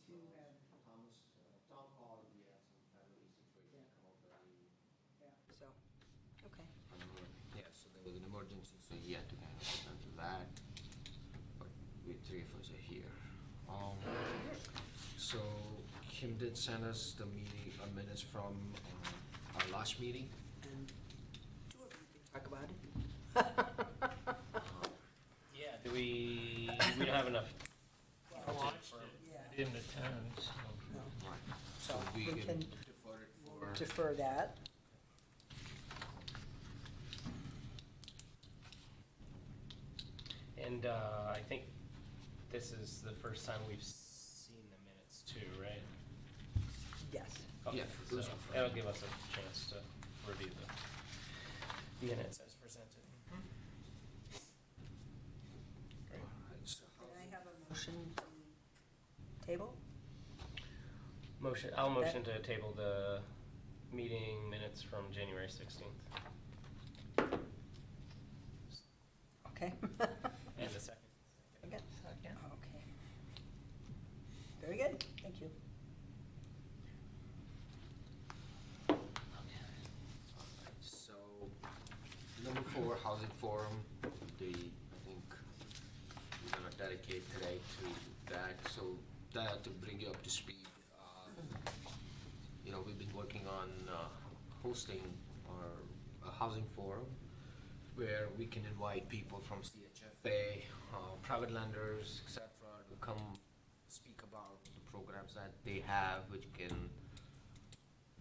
to have, Tom called, we had some family situation Yeah. come up early. yeah, so, okay. Yeah, so there was an emergency, so he had to kind of attend to that. But we three of us are here. So Kim did send us the meeting minutes from our last meeting. And two of you can talk about it. Yeah, we don't have enough. I watched it, Yeah. I didn't attend, so. No. Right. So So we we can can defer it for. defer that. And I think this is the first time we've seen the minutes too, right? Yes. Okay, Yeah, it so was- that'll give us a chance to review the minutes as presented. Great. Alright, so Can I have a motion to table? I'll motion to table the meeting minutes from January 16th. Okay. And the second. Again. Second. Okay. Very good, thank you. Alright, so number 4, Housing Forum, I think we're gonna dedicate today to that, so that, to bring you up to speed, you know, we've been working on hosting our housing forum, where we can invite people from CHFA, private lenders, etc., to come speak about the programs that they have, which can,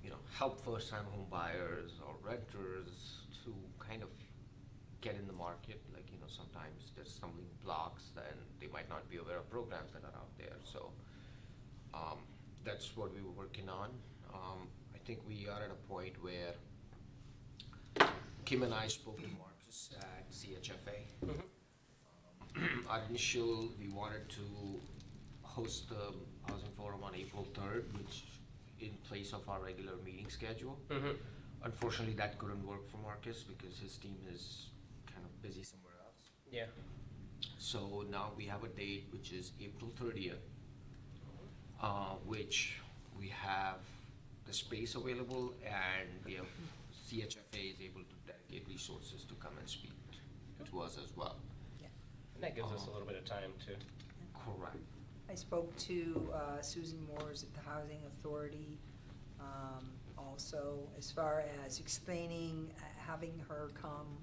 you know, help first-time home buyers or renters to kind of get in the market. Like, you know, sometimes there's stumbling blocks and they might not be aware of programs that are out there. So that's what we were working on. I think we are at a point where Kim and I spoke to Marcus at CHFA. Our initial, we wanted to host the housing forum on April 3rd, which in place of our regular meeting schedule. Unfortunately, that couldn't work for Marcus because his team is kind of busy somewhere else. Yeah. So now we have a date which is April 30th, which we have the space available and we have CHFA is able to dedicate resources to come and speak to us as well. Yeah. And that gives us a little bit of time to. Correct. I spoke to Susan Moores at the Housing Authority, also as far as explaining, having her come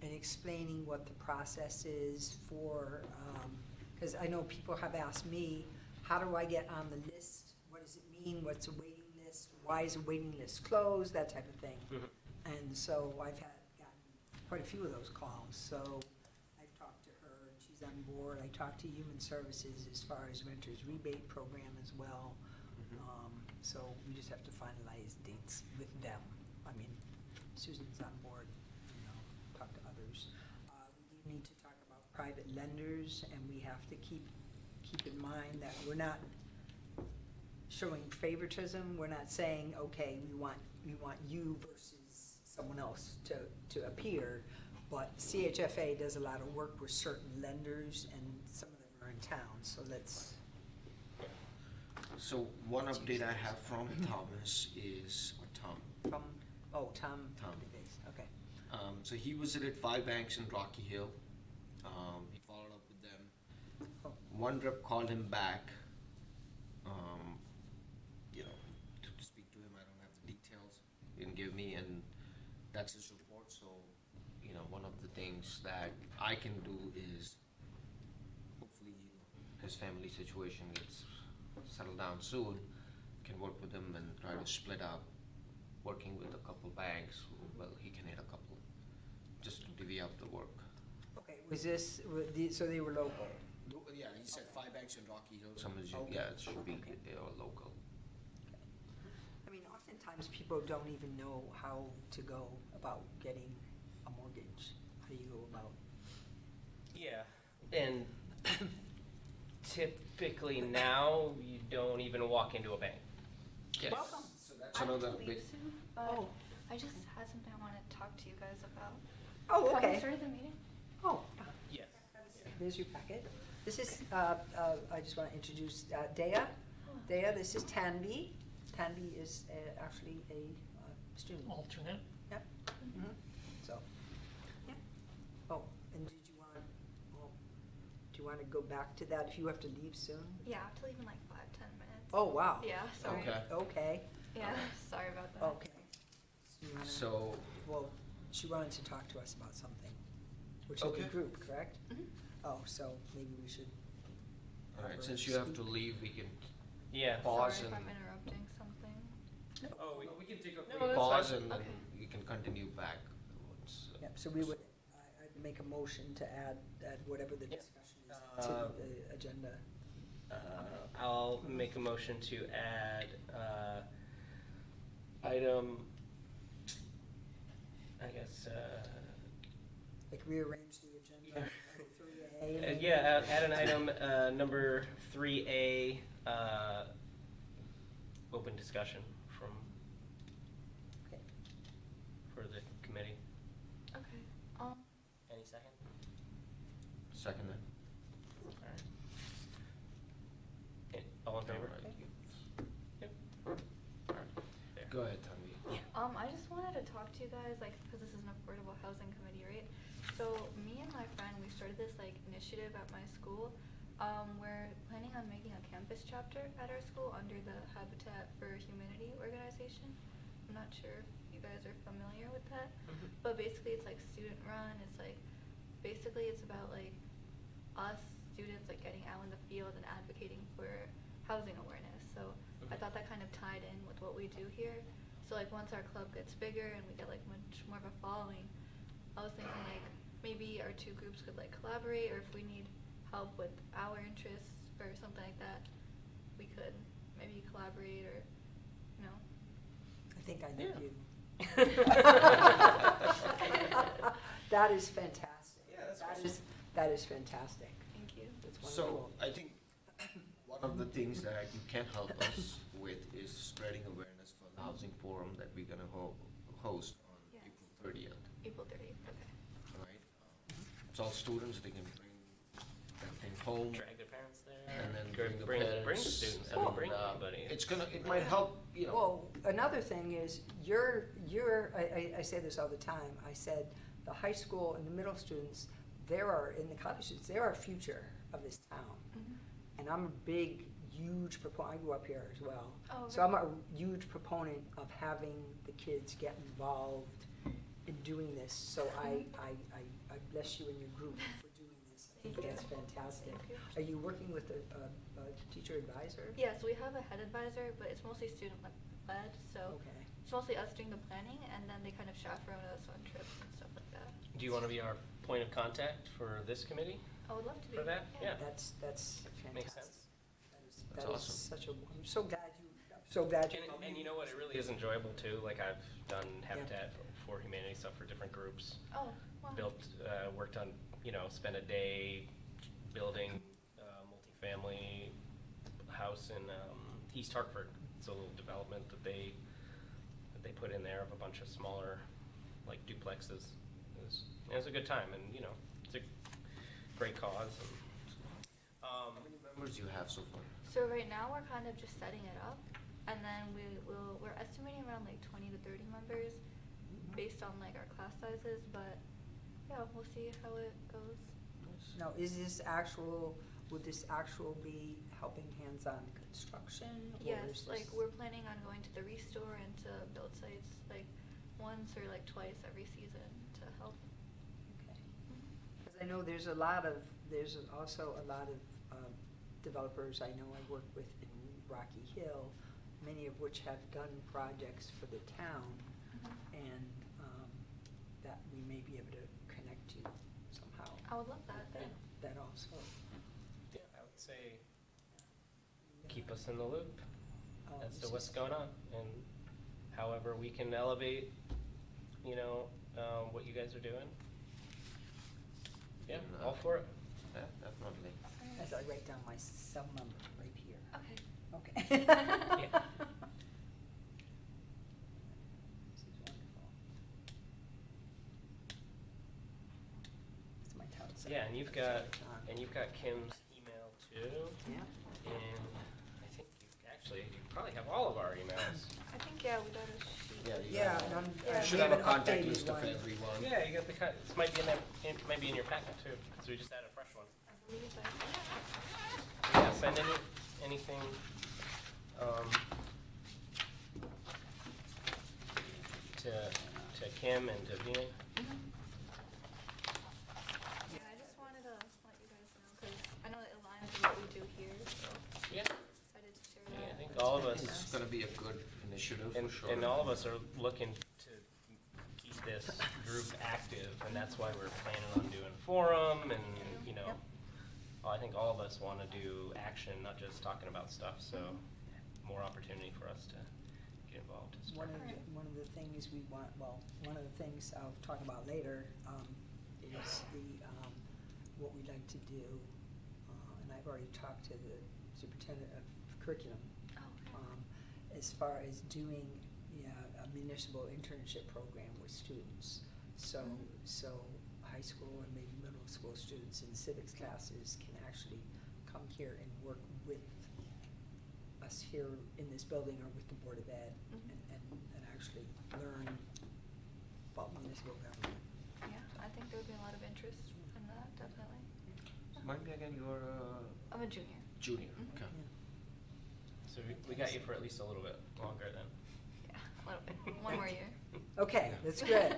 and explaining what the process is for, because I know people have asked me, how do I get on the list? What does it mean? What's a waiting list? Why is a waiting list closed? That type of thing. And so I've gotten quite a few of those calls, so I've talked to her, and she's on board. I talked to Human Services as far as renters rebate program as well. So we just have to finalize dates with them. I mean, Susan's on board, you know, talk to others. We do need to talk about private lenders, and we have to keep in mind that we're not showing favoritism. We're not saying, okay, we want you versus someone else to appear, but CHFA does a lot of work with certain lenders, and some of them are in town, so let's. So one update I have from Thomas is, or Tom. From, Tom. Tom. Okay. So he visited 5 banks in Rocky Hill. He followed up with them. Oh. One rep called him back, you know, to speak to him. I don't have the details. He didn't give me, and that's his report. So, you know, one of the things that I can do is hopefully his family situation gets settled down soon, can work with him and try to split up working with a couple banks. Well, he can hit a couple just to divvy up the work. Okay, was this, so they were local? Yeah, he said 5 banks in Rocky Hill. Some is, Okay. yeah, it should be, Okay. they are local. I mean, oftentimes people don't even know how to go about getting a mortgage. How do you go about? Yeah. And typically now you don't even walk into a bank. Yes. Welcome. So that's I another don't big, believe so, but Oh. I just had something I want to talk to you guys about. Oh, Have okay. we started the meeting? Oh, Yes. here's your packet. This is, I just want to introduce Dea. there, this is Tanvi. Tanvi is actually a student. Alternate. Yep. Mhm. So, yeah. Oh, and did you want, well, do you want to go back to that if you have to leave soon? Yeah, I have to leave in like 5-10 minutes. Oh, wow. Yeah, sorry. Okay. Okay, Yeah, sorry about that. okay. You wanna- So, Well, she wanted to talk to us about something, which is the Okay. group, correct? Mhm. Oh, so maybe we should. all have right, her since you have to speak. leave, we can Yeah. pause Sorry if and I'm interrupting something. Oh, we can take a No, quick that's pause fine. and then Okay. you can continue back once. Yep, so we would, I'd make a motion to add whatever the Yeah. discussion is to the agenda. I'll make a motion to add item, I guess, Like rearrange the agenda, 3A. yeah, add an item number 3A, open discussion Okay. for the committee. Okay. Any second? Second then. Alright. All in favor? All right. Yep. All right. There. Go ahead, Tanvi. I just wanted to talk to you guys, like, because this is an affordable housing committee, right? So me and my friend, we started this like initiative at my school. We're planning on making a campus chapter at our school under the Habitat for Humanity organization. I'm not sure if you guys are familiar with that, but basically it's like student run. It's like basically it's about like us students like getting out in the field and advocating for housing awareness. So I thought that kind of tied in with what we do here. So like once our club gets bigger and we get like much more of a following, I was thinking like maybe our two groups could like collaborate, or if we need help with our interests or something like that, we could maybe collaborate, or, you know. I think I know Yeah. you. That is fantastic. Yeah, that's That awesome. that is fantastic. Thank you. That's So, wonderful. I think one of the things that you can help us with is spreading awareness for the housing forum that we're gonna host on Yes. April 30th, April 30th, okay. right? It's all students, they can bring that thing home. Drag their parents there. And then Bring bring the the parents. students, I and, mean, bring anybody. It's it might help, you know. Well, another thing is, I say this all the time, I said, the high school and the middle students, in the college students, they're our future of this town. Mhm. And I'm a big, huge proponent, I grew up here as well. Oh, So I'm a huge proponent of having the kids get involved in doing this. So I bless you and your group for doing this. I think Thank you. that's fantastic. Thank you. Are you working with a teacher advisor? Yeah, so we have a head advisor, but it's mostly student-led, so Okay. it's mostly us doing the planning, and then they kind of chaperone us on trips and stuff like that. Do you want to be our point of contact for this committee? I would love to be. For that? Yeah. That's fantastic. Makes sense. That's That is awesome. such a, I'm so glad you. And you know what, it really is enjoyable too, like I've done Habitat for Humanity stuff for different groups. Oh, wow. Worked on, spent a day building a multifamily house in East Hartford. It's a little development that they put in there of a bunch of smaller, like duplexes. It was a good time, and it's a great cause. How many members you have so far? So right now we're kind of just setting it up, and then we're estimating around like 20 to 30 members based on like our class sizes, but yeah, we'll see how it goes. Now, would this actual be helping hands-on construction? Or Yes, is like this- we're planning on going to the Restore and to build sites like once or like twice every season to help. Okay. 'Cause I know there's also a lot of developers I know I work with in Rocky Hill, many of which have done projects for the town, and that we may be able to connect you somehow. I would love that. Yeah. That also. Yeah, I would say keep us in the loop as to this what's is- going on, and however we can elevate, what you guys are doing. Yeah, And, all for it. Yeah, definitely. As I write down my cell number right here. Okay. Okay. Yeah. This is wonderful. It's my town center. Yeah, and you've got Kim's email too, Yeah. and I think you've actually, you probably have all of our emails. I think, yeah, we got a sheet. Yeah, you Yeah, got and one. I'm- I You should we have a an contact updated list of one. everyone. Yeah, you got the, this might be in that, it might be in your packet too, because we just added a fresh one. I believe I. Yeah, send anything, to Kim and to Vian. Yeah, I just wanted to let you guys know, because I know it aligns with what we do here, so Yeah. excited to share Yeah, I that. think all of us, It's gonna be a good initiative for and, sure. and all of us are looking to keep this group active, and that's why we're planning on doing forum and, you know, I think all of us wanna do action, not just talking about stuff, so more opportunity for us to get involved. is One great. of the, one of the things we want, well, one of the things I'll talk about later, is what we'd like to do, and I've already talked to the superintendent of curriculum, Oh, okay. as far as doing, a municipal internship program with students. So, high school and maybe middle school students in civics classes can actually come here and work with us here in this building or with the Board of Ed Mhm. and actually learn about municipal government. Yeah, I think there would be a lot of interest in that, definitely. Remind me again, you're I'm a junior. junior, Mhm. okay. So we got you for at least a little bit longer then. Yeah, a little bit. One more year. Okay, that's good.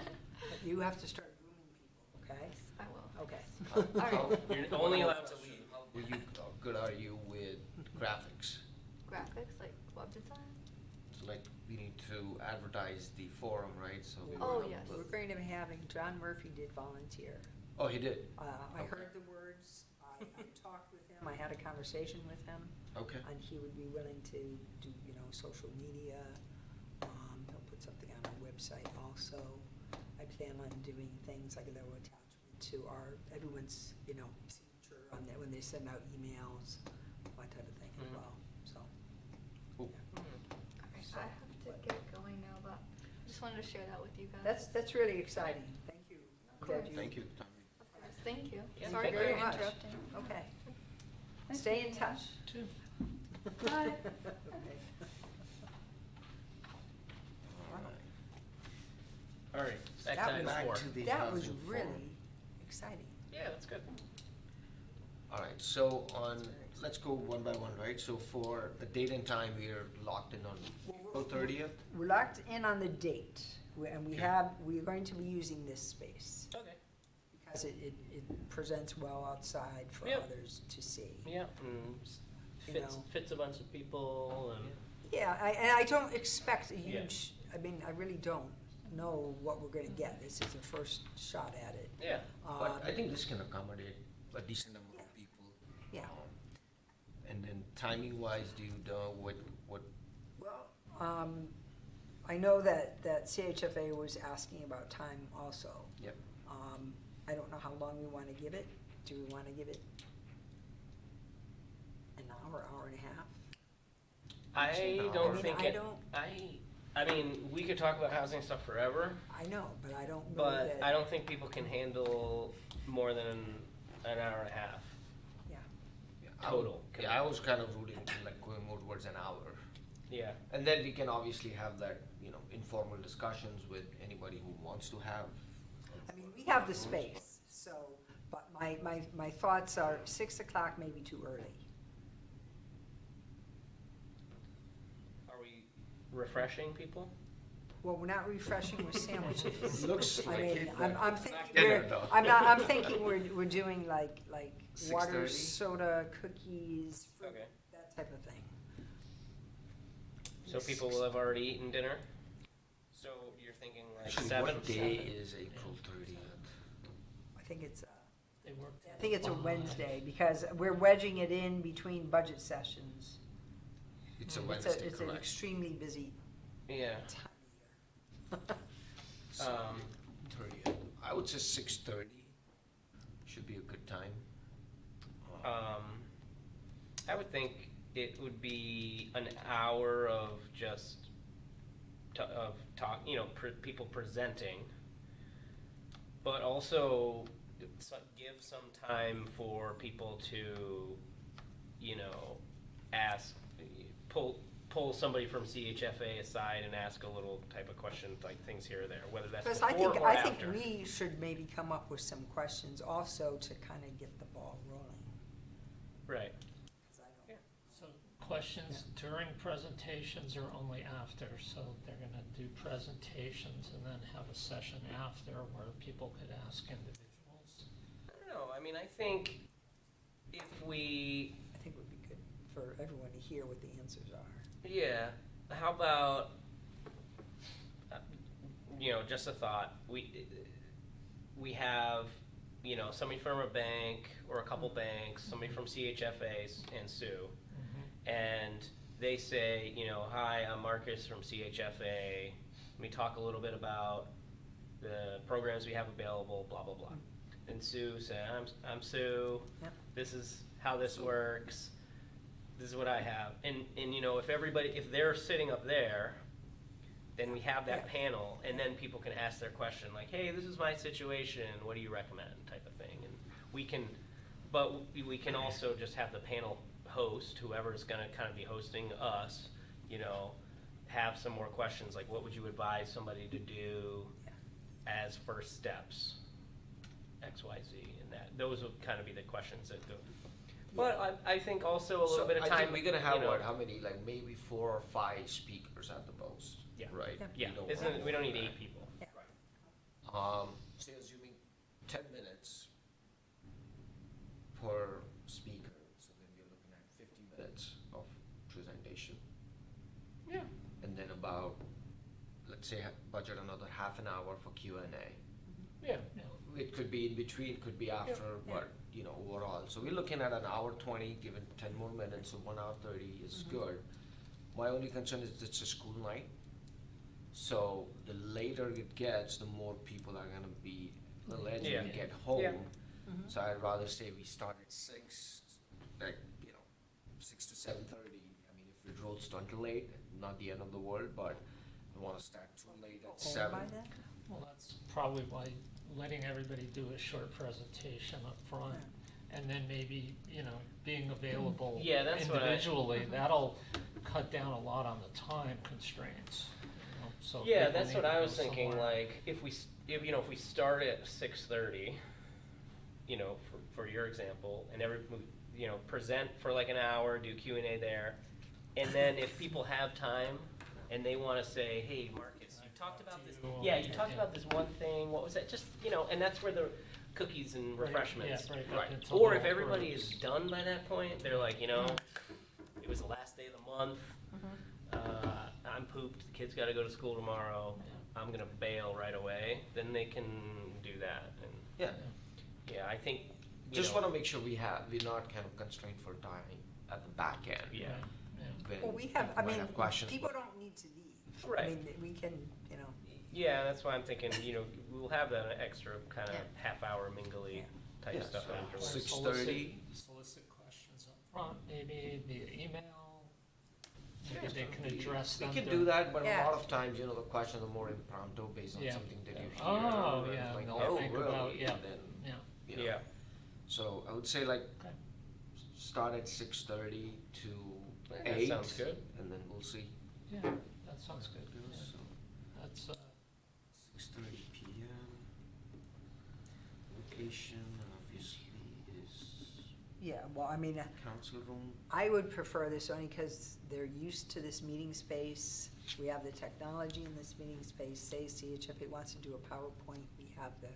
You have to start grooming people, okay? Yes, I will. Okay. All right. You're only allowed to leave. How good are you with graphics? Graphics, like web design? So like, we need to advertise the forum, right? So we Oh, wanna yes. put- We're going to be having, John Murphy did volunteer. Oh, he did? I Okay. heard the words, I talked with him, I had a conversation with him, Okay. and he would be willing to do, social media. He'll put something on our website also. I plan on doing things like a little attachment to everyone's, signature on that, when they send out emails, that type of thing as Mhm. well, so. Cool. Alright, I have to get going now, but I just wanted to share that with you guys. That's really exciting, thank you. Of Glad course. Thank you, Tommy. Of course, thank you. Yeah, Sorry thank for you very much. interrupting. Okay, Nice stay in meeting you. touch. Bye. Okay. All right, back That to was- item four. to the That was housing forum. really exciting. Yeah, that's good. All right, so let's go one by one, right? So for the date and time, we are locked in on April 30th? We're locked in on the date, and Okay. we're going to be using this space, Okay. because it presents well outside for Yep. others to see. Yeah, You fits, know. fits a bunch of people and. Yeah, and I don't expect a Yeah. huge, I really don't know what we're gonna get. This is the first shot at it. Yeah. But I think this can accommodate a decent number of people. Yeah. And then timing-wise, do you know what, Well, I know that CHFA was asking about time also. yep. I don't know how long we wanna give it. Do we wanna give it an hour, hour and a half? I I don't mean, think I it, don't- I mean, we could talk about housing stuff forever, I know, but I don't know but that. I don't think people can handle more than an hour and a half. Yeah, Yeah, I would- Total. Yeah, I was kind of rooting to like going more towards an hour. Yeah. And then we can obviously have that, informal discussions with anybody who wants to have. I mean, we have the space, so, but my thoughts are 6 o'clock may be too early. Are we refreshing people? Well, we're not refreshing with sandwiches. Looks I like mean, it, I'm but thinking, not dinner, we're, though. I'm thinking we're doing like water, 6:30? soda, cookies, fruit, Okay. that type of thing. So people will have already eaten dinner? So you're thinking like Actually, 7? what day is April 30th? I think it's They work. a Wednesday, because we're wedging it in between budget sessions. It's a Mm. Wednesday, It's an correct? extremely busy Yeah. time of year. Um, 30th. I would say 6:30 should be a good time. I would think it would be an hour of just talk, people presenting, but also give some time for people to, ask, pull somebody from CHFA aside and ask a little type of question, like things here or there, whether that's Because before or I after. think we should maybe come up with some questions also to kind of get the ball rolling. Right. 'Cause I don't- Yeah. So questions during presentations or only after? So they're gonna do presentations and then have a session after where people could ask individuals? I don't know, I mean, I think if we, I think it would be good for everyone to hear what the answers are. yeah, how about, just a thought, we have, somebody from a bank or a couple banks, somebody from CHFA and Sue, and they say, hi, I'm Marcus from CHFA, let me talk a little bit about the programs we have available, blah, blah, blah. And Sue said, I'm Sue, Yep. this is how this works, this is what I have. And if they're sitting up there, then we have that Yeah. panel, and then people can ask their question, like, hey, this is my situation, what do you recommend, type of thing. And we can also just have the panel host, whoever's gonna kind of be hosting us, have some more questions, like what would you advise somebody to do as first steps, X, Y, Z, and that. Those would kind of be the questions that go. But I think also a little So bit of I time. think we're gonna have you know, how many, like maybe 4 or 5 speakers at the most, Yeah. right? Yeah, We don't we don't need want 8 people. Say assuming 10 minutes per speaker, so then we're looking at 50 minutes of presentation. Yeah. And then about, let's say, budget another half an hour for Q&A. Yeah. It could be in between, could be after, Yeah. but, overall. So we're looking at an hour 20, given 10 more minutes, so 1 hour 30 is good. My only concern is it's a school night. So the later it gets, the more people are gonna be a little edgy Yeah. to get home. Yeah. So I'd rather say we start at 6, 6 to 7:30. I mean, if it rolls until late, not the end of the world, but we wanna start too late at Home 7. by then? Well, that's probably why letting everybody do a short presentation up front, and then maybe, being available Yeah, that's what I- individually, that'll cut down a lot on the time constraints, so. Yeah, people that's need what to I go was thinking, somewhere. like, if we start at 6:30, for your example, and present for like an hour, do Q&A there, and then if people have time and they wanna say, hey, Marcus, you talked about this, you talked about this one thing, what was that, just, and that's where the cookies and Right, refreshments. yeah, break up into Or if little everybody groups. is done by that point, they're like, it was the last day of the month, I'm pooped, the kids gotta go to school tomorrow, I'm gonna bail right away, then they can do that, and, Yeah. I think, Just wanna make sure we're not kind of constrained for time at the back end. Yeah. when Well, we have, people might have questions, people but- don't need to leave. Right. I mean, we can, Yeah, that's why I'm thinking, we'll have that extra kind of Yeah. half-hour mingly Yeah. type Yeah, stuff so afterwards. 6:30. Solicit questions up front, maybe via email, maybe Yeah, they can address We them. can during- do that, but a Yeah. lot of times, the questions are more impromptu based on Yeah. something that you hear. Oh, and yeah, like, they'll oh, think really? about- yeah. And then, Yeah, Yeah, So I would say like, okay. start at 6:30 to Yeah, that 8. sounds good. And then we'll see. Yeah, that sounds good. Yeah. So That's, 6:30 PM. Location obviously is council room. I would prefer this only because they're used to this meeting space. We have the technology in this meeting space. Say CHFA wants to do a PowerPoint, we have the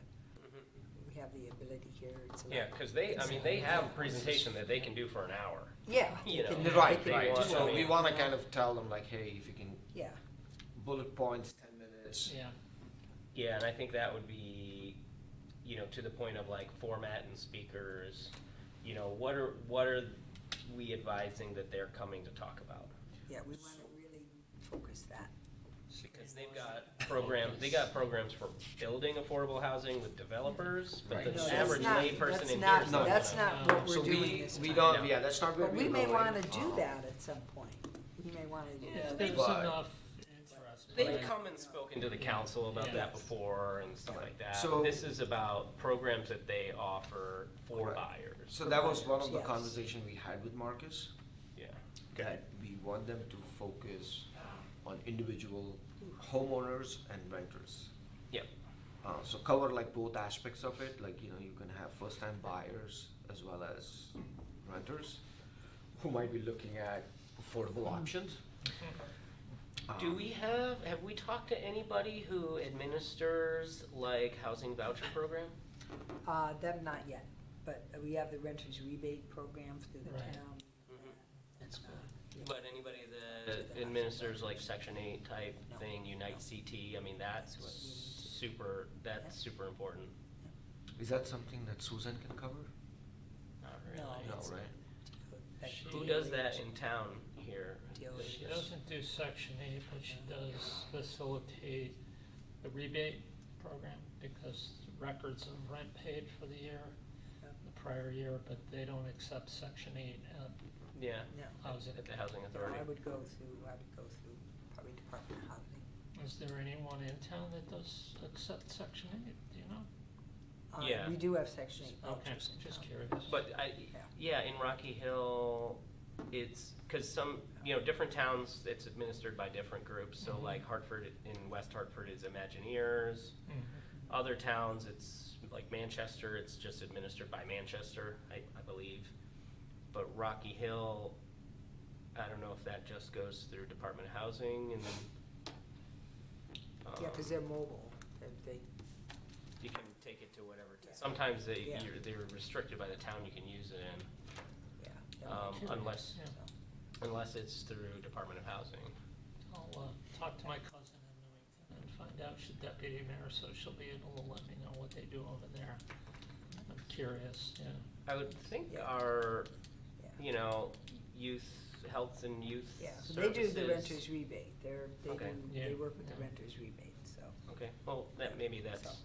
ability here. It's a lot- yeah, because they have a presentation that they can do for an hour. Yeah. You know. they can- Right, they can right. do So it. we wanna kind of tell them like, hey, if you can, Yeah, bullet points, 10 minutes. yeah, Yeah, and I think that would be, to the point of like format and speakers, what are we advising that they're coming to talk about? yeah, we want to really focus that. Because they've got programs for building affordable housing with developers, but Right. the No, that's average not- layperson that's in not- here is not That's gonna- not what So we're doing this we time. don't, No. yeah, that's not where But we're we going. may want to do that at some point. We may want to do Yeah, that. if there's But- enough interest. They've right? come and spoken to the council about Yeah. that before and stuff like that. So- This is about programs that they offer for Correct. buyers. So that was one of the Yes. conversation we had with Marcus, Yeah. that we want them to focus on individual homeowners and renters. Yep. So cover like both aspects of it, like, you know, you can have first-time buyers as well as renters who might be looking at affordable options. Do we have we talked to anybody who administers like housing voucher program? Them not yet, but we have the renters rebate program through the Right. town. Mhm. That's good. But anybody that administers like Section 8 type No. thing, Unite CT, I mean, that's That's what we need to do. super, that's Yeah. super important. Is that something that Susan can cover? Not No, really. No, it's- right? that She- Who DOH. does that in town here? DOH. She doesn't do Section 8, but she does facilitate the rebate program because records of rent paid for the year, Yep. the prior year, but they don't accept Section 8 at Yeah, No. housing. at the Housing No, Authority. I would go through probably Department of Housing. Is there anyone in town that does accept Section 8, do you know? Yeah. We do have Section 8 Okay, vouchers in just town. curious. But yeah, in Rocky Hill, it's, cause some, different towns, it's administered by different groups. So Mhm. like Hartford, in West Hartford is Imagineers. Mhm. Other towns, it's like Manchester, it's just administered by Manchester, I believe. But Rocky Hill, I don't know if that just goes through Department of Housing and then. Yeah, because they're mobile. They, You can take it to whatever, Yeah. sometimes Yeah. they're restricted by the town you can use it in, yeah. they're Curious, unless- yeah. so. unless it's through Department of Housing. I'll talk to my cousin in Newington and find out, she's deputy mayor, so she'll be able to let me know what they do over there. I'm curious, yeah. I would think Yeah. our, Yeah. youth, health and youth Yeah, so services. they do the renters rebate. They Okay. do, Yeah. they work with the Yeah. renters rebate, so. Okay, well, maybe that's, So.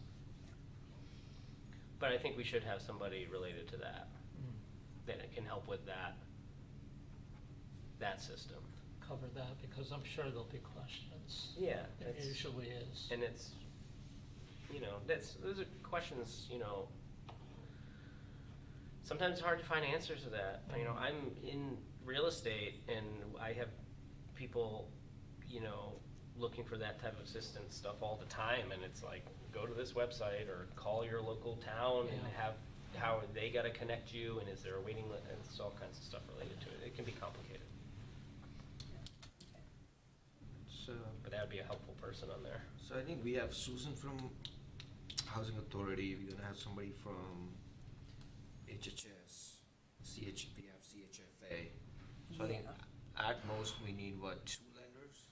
but I think we should have somebody related to that, Mm. that can help with that system. Cover that, because I'm sure there'll be questions. Yeah, There it's- usually is. And it's, those are questions, sometimes it's hard to find answers to that. I'm in real estate and I have people, looking for that type of assistance stuff all the time. And it's like, go to this website or call your local town and Yeah. how they gotta connect you and is there a waiting list, and it's all kinds of stuff related to it. It can be complicated, So, but that would be a helpful person on there. so I think we have Susan from Housing Authority, we're gonna have somebody from HHS, we have CHFA. So I think Yeah. at most, we need what, 2 lenders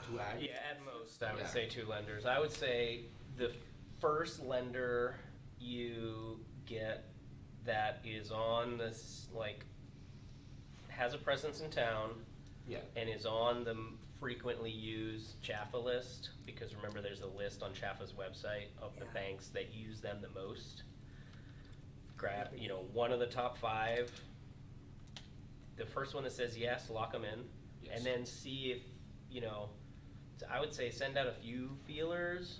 to add? Yeah, at most, I would Yeah. say 2 lenders. I would say the first lender you get that is on this, has a presence in town Yeah. and is on the frequently used CHAFA list, because remember, there's a list on CHAFA's website of the Yeah. banks that use them the most. Grab, one of the top 5. The first one that says yes, lock them in. Yes. And then see if, I would say send out a few feelers,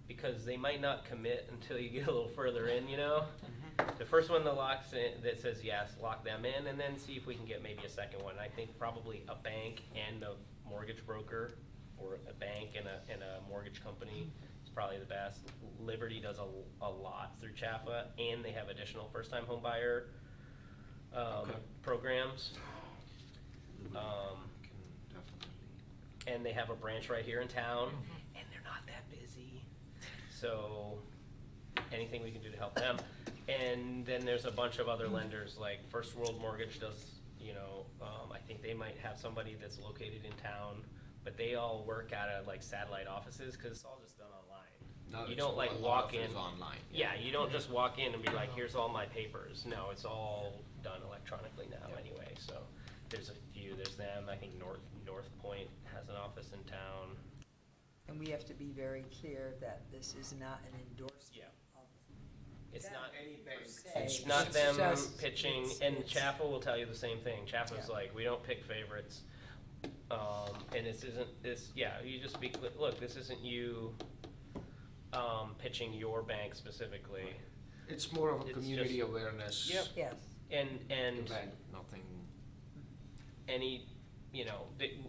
because they might not commit until you get a little further in, Mm-hmm. The first one that says yes, lock them in, and then see if we can get maybe a second one. I think probably a bank and a mortgage broker, or a bank and a mortgage company is probably the best. Liberty does a lot through CHAFA, and they have additional first-time home buyer Okay. programs. Can definitely. And they have a branch right here in town, Mhm. and they're not that busy. So anything we can do to help them. And then there's a bunch of other lenders, like First World Mortgage does, I think they might have somebody that's located in town, but they all work out of satellite offices, because it's all just done online. No, You it's don't a lot walk of it in. is online. Yeah, you don't just walk in and be like, here's all my papers. No, it's all done electronically now Yeah. anyway, so there's a few, there's them, I think North Point has an office in town. And we have to be very clear that this is not an endorsement Yeah. of. It's them not any per bank. se. It's not them just- pitching, it's- and it's- CHAFA will tell you the same thing. CHAFA's Yeah. like, we don't pick favorites. And you just speak, look, this isn't you, pitching your bank specifically. It's more of a It's community just- awareness. Yep. Yes, And Event, nothing. any, you know,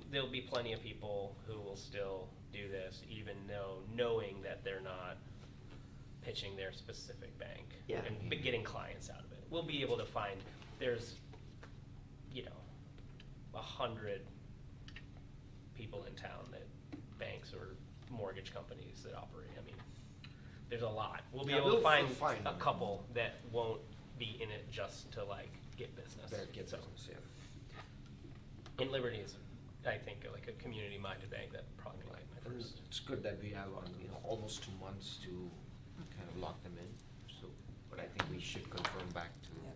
there'll be plenty of people who will still do this, even though knowing that they're not pitching their specific bank Yeah. and getting clients out of it. We'll be able to find, there's, you know, 100 people in town that banks or mortgage companies that operate. I mean, there's a lot. We'll be Yeah, able to we'll find find a them. couple that won't be in it just to like get business. Better get So, business, yeah. And Liberty is, I think, like a community-minded bank that probably like my And first. it's good that we have, almost 2 months to kind of lock them in, so, but I think we should confirm back to Yeah.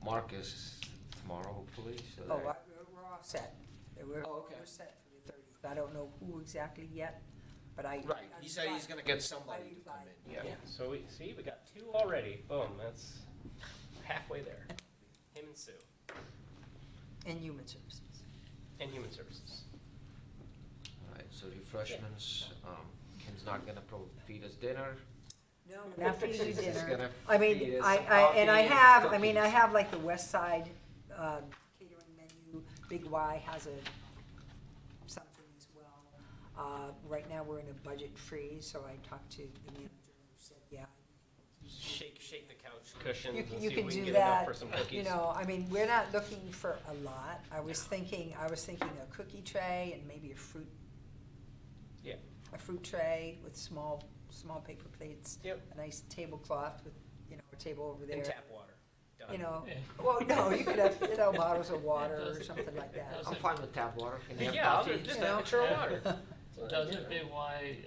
Marcus tomorrow, hopefully, so Oh, that. we're all set. We're, Oh, okay. we're set for the 30th. I don't know who exactly yet, but I. Right, he said he's gonna get somebody to come replied. in, yeah. Yeah, so we got 2 already. Boom, that's halfway there. Him and Sue, And human services. and Human Services. All right, so refreshments, Ken's not gonna feed us dinner. No, not for you He's dinner. gonna I mean, feed us I coffee and I and have cookies. like the West Side catering menu. Big Y has something as well. Right now, we're in a budget freeze, so I talked to the manager who said, yeah. Shake the couch cushions You and can, see you if can we can do get enough that, for some cookies. you know, I mean, we're not looking for a lot. I was thinking a cookie tray and maybe Yeah. a fruit tray with small paper plates. Yep. A nice tablecloth with, a table over there. And tap water. Done. You know, Yeah. well, no, you could have, bottles of water or Does- something like that. does I'm it- fine with tap water, can you have Yeah, I'll coffee? just You know? a pitcher of water. So, Doesn't yeah. BY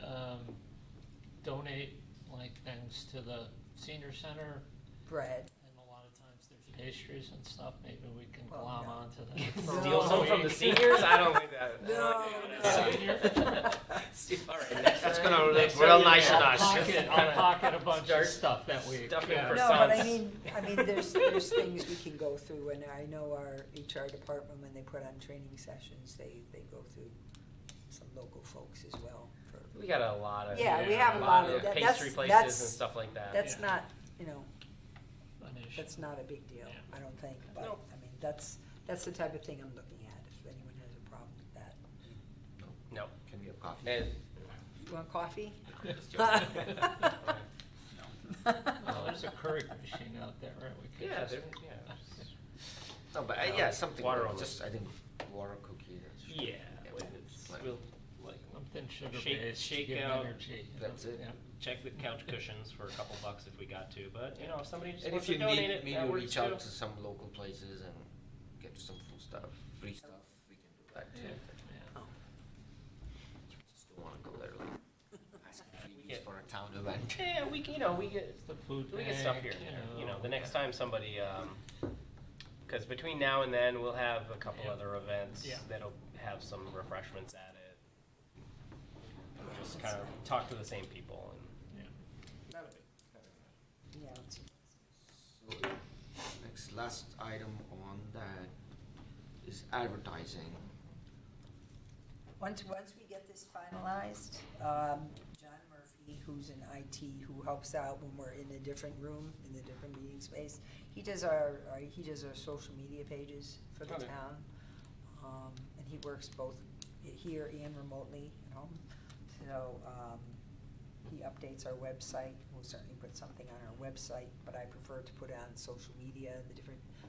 donate like things to the senior center? Bread. And a lot of times there's pastries and stuff, maybe we can Well, glom no. onto that. for Steal one some from the week. seniors? I don't think that. No, All right, next That's time- gonna look next real time, nice yeah. on I'll us. pocket a bunch Start of stuff that week. stuffing yeah. for No, but I sons. mean, there's things we can go through, and I know our HR department, when they put on training sessions, they go through some local folks as well for, We got a lot of. Yeah, we have a lot of that. Pastry That's- places that's- and stuff like that. that's Yeah. not, An issue. that's not a big deal, Yeah. I don't think, but, No. I mean, that's the type of thing I'm looking at, if anyone has a problem with that. No. Can we have coffee? And, You want coffee? Oh, there's a Keurig machine out there, right? We could yeah, just- there, yeah. No, but, yeah, something, Water only. just, I think, water cookie, that's. Yeah, Yeah, it's, like- we'll, like, Something Shake- sugar-based to shake give out- energy. you know? That's it. Yeah. check the couch cushions for a couple bucks if we got to, but, you know, if somebody just And wants if to you donate need it, me that to works reach too. out to some local places and get some full stuff, free stuff, we can do that too. Yeah. Oh. Just don't wanna go there like asking freebies get- for a town event. Yeah, we get, It's the food we get stuff bank, here and there. You know, the next time somebody, because between now and then, we'll have a couple Yeah. other events Yeah. that'll have some refreshments at it. And we'll just kind of talk to the same people and. Yeah. Yeah, it's- So, last item on that is advertising. Once we get this finalized, John Murphy, who's in IT, who helps out when we're in a different room, in a different meeting space, he does our social media pages for the Okay. town. And he works both here and remotely at home. So, he updates our website. We'll certainly put something on our website, but I prefer to put it on social media,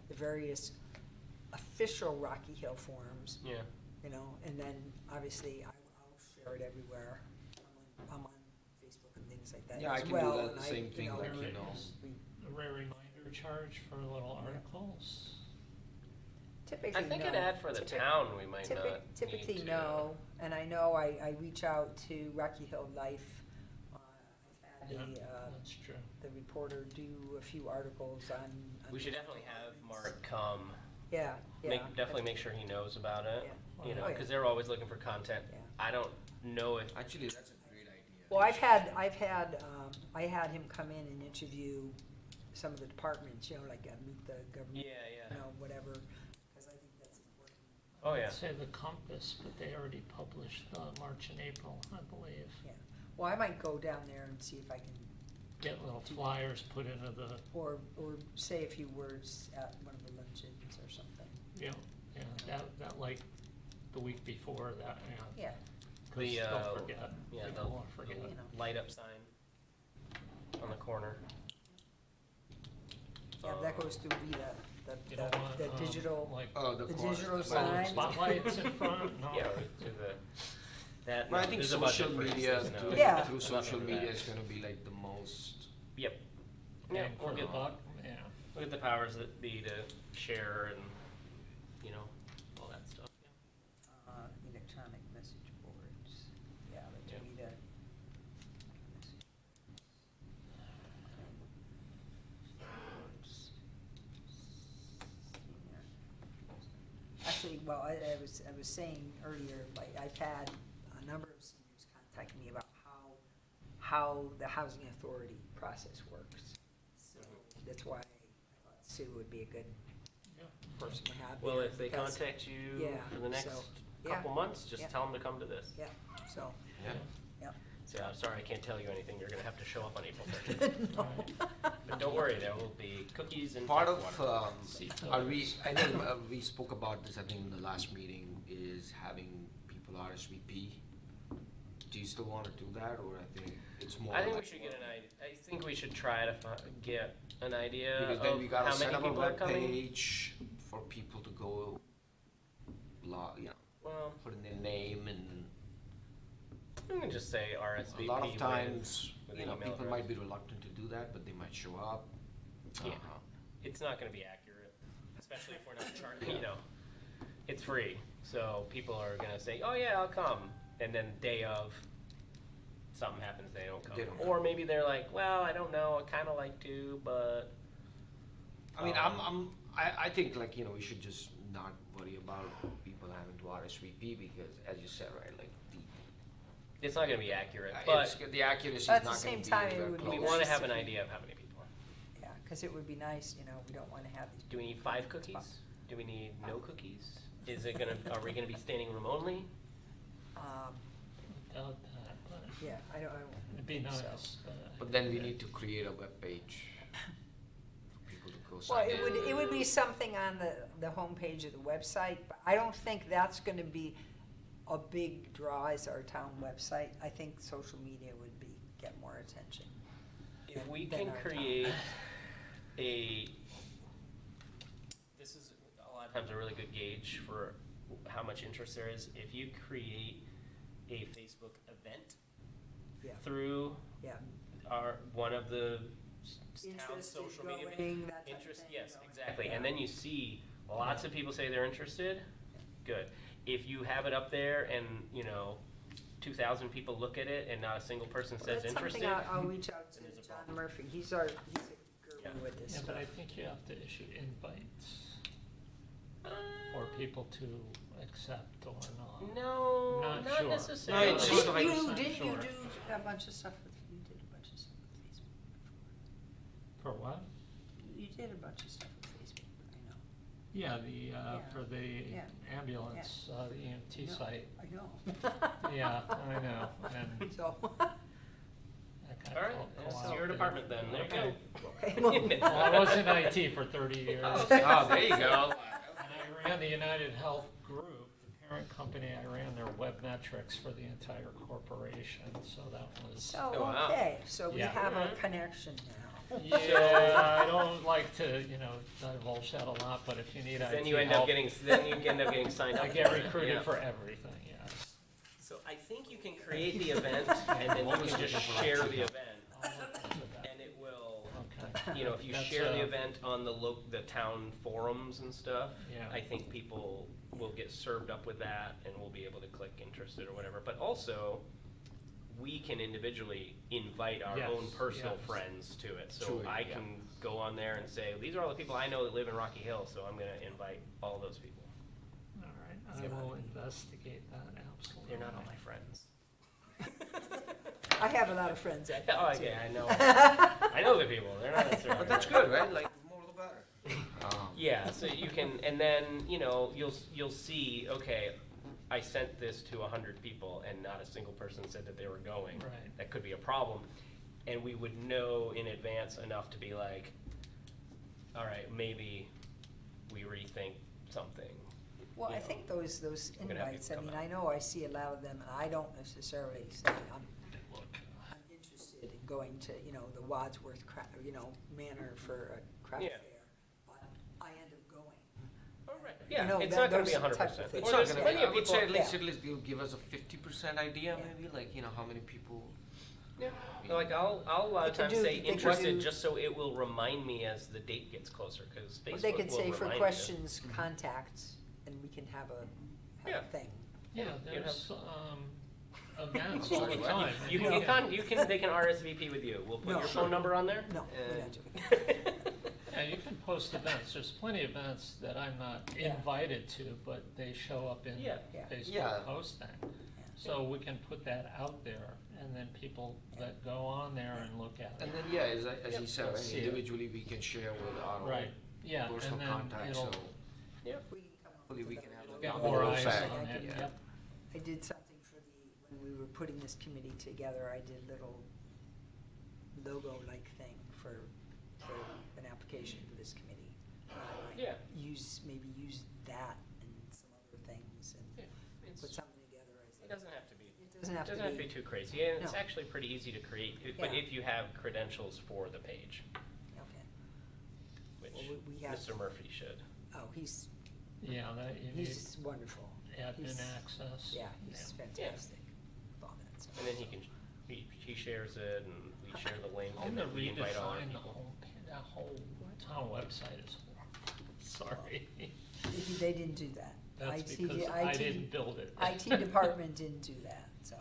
the various official Rocky Hill forums. Yeah. And then obviously I'll share it everywhere. I'm on Facebook and things like that Yeah, I as can do well. that, and the I, same thing, like, you know. we A rare reminder charge for little Yeah. articles. Typically, I think no. an ad for the Typic- town, we might typic- not Typically, need to. no. And I know I reach out to Rocky Hill Life. I've had Yeah, the that's true. reporter do a few articles on. We should definitely have Mark come. Yeah, yeah. Definitely make sure he knows about it. Yeah. You know, Oh, yeah. because they're always looking for content. Yeah. I don't know if. Actually, that's a great idea. Well, I had him come in and interview some of the departments, like meet the government, Yeah. whatever, because I think that's important. Oh yeah. I'd say the Compass, but they already published March and April, I believe. Yeah. Well, I might go down there and see if I can, Get little flyers put into the, or say a few words at one of the luncheons or something. yeah, that like the week before that, Yeah, because The, they'll forget, yeah, people will forget. you know. light up sign on the corner. yeah, that goes through You don't want, the digital, like, Oh, the corner. digital Well, sign. spotlights in front, no. Yeah, to the, that, But I think there's a budget social for it, media, there's no- Yeah. through nothing social for media that. is gonna be like the most, Yep. Yeah, Bang we'll for the get, buck, yeah. we'll get the powers that be to share and, you know, all that stuff, yeah. Electronic message boards, yeah, the Yeah. Twitter. Actually, well, I was saying earlier, like, I've had a number of seniors contact me about how the housing authority process works. So that's why I thought Sue would be a good Yeah. person to have. Well, there, if they because- contact you yeah, for the next so, yeah, couple months, just yeah. tell them to come to this. Yeah, so, yeah. yeah. So I'm sorry, I can't tell you anything, you're gonna have to show up on April 13th. No. But don't worry, there will be cookies and Part tap of, water. I know we spoke about this, I think, in the last meeting, is having people RSVP. Do you still wanna do that, or I think it's more I think we like- should get an idea, I think we should try to get an idea Because then we of gotta how set many up a people are web coming. page for people to go, you know, Well, put in their name, and we can just say a RSVP lot of with- times, with you an know, email people address. might be reluctant to do that, but they might show up. Yeah. Uh, It's not gonna be accurate, especially if we're not charging, you know, it's free, so people are gonna say, oh yeah, I'll come, and then day of, something happens, they don't come. They don't Or maybe they're like, well, I don't know, I kinda like to, but. I mean, I think, like, you know, we should just not worry about people having to RSVP, because, as you said, right, like, It's not gonna be accurate, it's, but the accuracy is At not the gonna same be time, it anywhere would be we close. wanna nice have an if we- idea of how many people. Yeah, because it would be nice, you know, we don't want to have these. Do we need 5 cookies? Do we need no cookies? Is it gonna, are we gonna be standing room only? Doubt that, but Yeah, I don't. it'd be think so. nice, But then we need to create a web page for people to go Well, sign in. it would be something on the homepage of the website, but I don't think that's gonna be a big draw as our town website. I think social media would get more attention. If we than can our town. create this is a lot of times a really good gauge for how much interest there is. If you create a Facebook event Yeah, through yeah. one of the town Interested, social media going, that type of interest, thing, yes, you know. exactly. Yeah. And then you see lots of people say they're interested, good. If you have it up there and, you know, 2,000 people look at it and not a single person Well, says that's interested. something I'll reach out to then there's a John problem. Murphy. He's a Yeah. guru with this yeah, stuff. but I think you have to issue invites Uh, for people to accept or not. No, Not not sure. necessarily. No, it's just like- Didn't you Sure. do a bunch of stuff with, you did a bunch of stuff with Facebook For what? before? You did a bunch of stuff with Facebook, I know. Yeah, for the Yeah. ambulance, the EMT I know. site. I know. Yeah, I know, and So, that kind All right, of that's your department then, there you go. okay, Well, I was in IT for 30 years. Oh, there you go. And I ran the United Health Group, the parent company. I ran their web metrics for the entire corporation, so that was. so, Oh, wow. okay, so we Yeah. have a Mhm. connection now. Yeah, I don't like to, divulge that a lot, but if you need IT Then you end up help, getting, signed up. I get for it, recruited yeah. for everything, yes. So I think you can create the event and then you can just share the event. I'll look into that. And it will, Okay. you know, if you That's, share the event on the town forums and stuff, Yeah. I think people will get served up with that and will be able to click interested or whatever. But also, we can individually invite our Yes, own personal yes. friends to it. So To it, I yeah. can go on there and say, these are all the people I know that live in Rocky Hill, so I'm gonna invite all those people. All right, I will investigate that, absolutely. They're not all my friends. I have a lot of friends at Oh, that too. yeah, I know. I know the people, they're not necessarily. But that's good, right? Like, the more the better. Yeah, so you can, and then, you'll see, okay, I sent this to 100 people and not a single person said that they were going. Right. That could be a problem. And we would know in advance enough to be like, all right, maybe we rethink something Well, you I know, think those I'm gonna have invites, people I mean, come I out. know I see a lot of them, and I don't necessarily say I'm interested in going to, the Wadsworth Manor for a craft Yeah. fair, but I end up going. Oh, right. You Yeah, know, it's that- not gonna those be 100%. type of things. It's Or not there's gonna plenty be, of I would people. say at least, yeah. you'll give us a 50% idea, Yeah. maybe, like, how many people. Yeah, like I'll a lot They of could times do- say they could interested do- just so it will remind me as the date gets closer, because Facebook What they could will say for remind you. questions, contacts, and we can have a Yeah. thing. Yeah, you there's, events I'm all the sorry, what? time. You can, they can RSVP with you. We'll put No. your Sure. phone number on there. No, we're not and- doing Yeah, you can post events, there's plenty of events that I'm not Yeah. invited to, but they show up in Yeah. Yeah. Facebook Yeah. posting. So we can put that out there, and then people that go on there and look at And it. then, yeah, as Yep. you said, They'll right, see it. individually, we can share with our own Right, yeah, personal and then contacts, so it'll, Yeah. We can come up hopefully with we a- can have a Yeah. more ripple eyes effect. on I it, could- yep. I did something when we were putting this committee together, I did little logo-like thing for an application for this committee. I Yeah. maybe use that and some other things Yeah, and it's- put something together as It doesn't have to be. It doesn't have to Doesn't have to be too crazy, and it's No. actually pretty easy to create, but Yeah. if you have credentials for the page, Okay. which Well, we have- Mr. Murphy should. Oh, he's yeah, that, you need he's wonderful. admin He's- access. Yeah, he's fantastic with all that stuff. And then he shares it, and we share the link, I'm and gonna then we invite all our redesign the people. whole, that whole town website is horrible, sorry. They didn't do that. That's IT because I IT didn't build it. IT department didn't do that, so.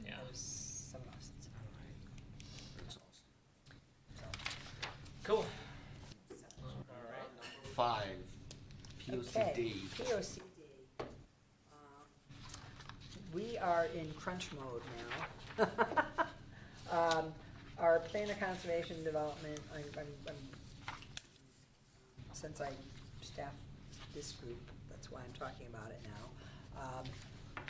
Yeah. That was someone else. That's awesome. So, Cool. Uh, All right. 5, POCD. Okay, POCD. We are in crunch mode now. Our plan of conservation development, since I staff this group, that's why I'm talking about it now.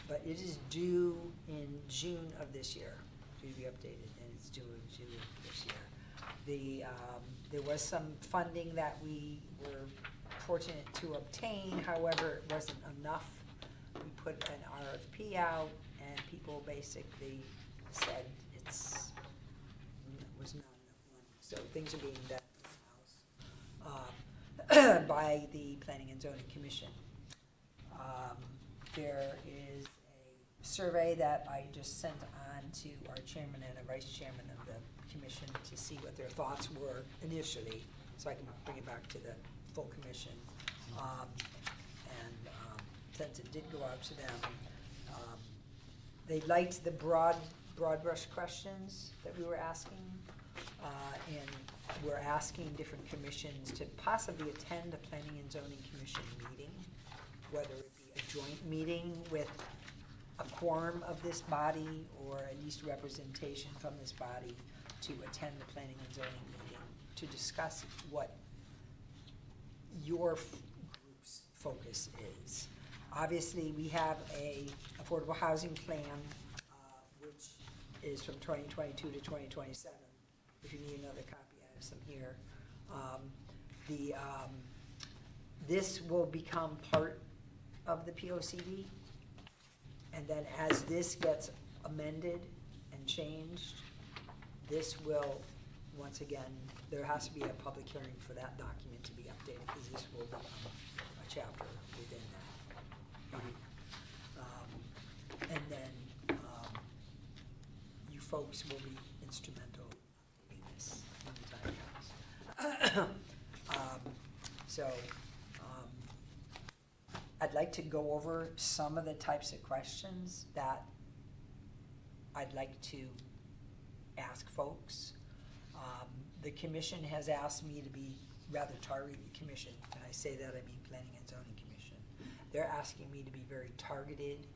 But it is due in June of this year, to be updated, and it's due in June of this year. There was some funding that we were fortunate to obtain, however, it wasn't enough. We put an RFP out, and people basically said it was not enough money. So things are being done in-house by the Planning and Zoning Commission. There is a survey that I just sent on to our chairman and a vice chairman of the commission to see what their thoughts were initially, so I can bring it back to the full commission. Since it did go out to them, they liked the broad brush questions that we were asking. And we're asking different commissions to possibly attend a planning and zoning commission meeting, whether it be a joint meeting with a quorum of this body or at least representation from this body to attend the planning and zoning meeting to discuss what your group's focus is. Obviously, we have a affordable housing plan, which is from 2022 to 2027. If you need another copy, I have some here. This will become part of the POCD. And then as this gets amended and changed, this will, once again, there has to be a public hearing for that document to be updated, because this will become a chapter within that document. And then you folks will be instrumental in this when the time comes. I'd like to go over some of the types of questions that I'd like to ask folks. The commission has asked me to be rather targeted, commission, when I say that I mean Planning and Zoning Commission. They're asking me to be very targeted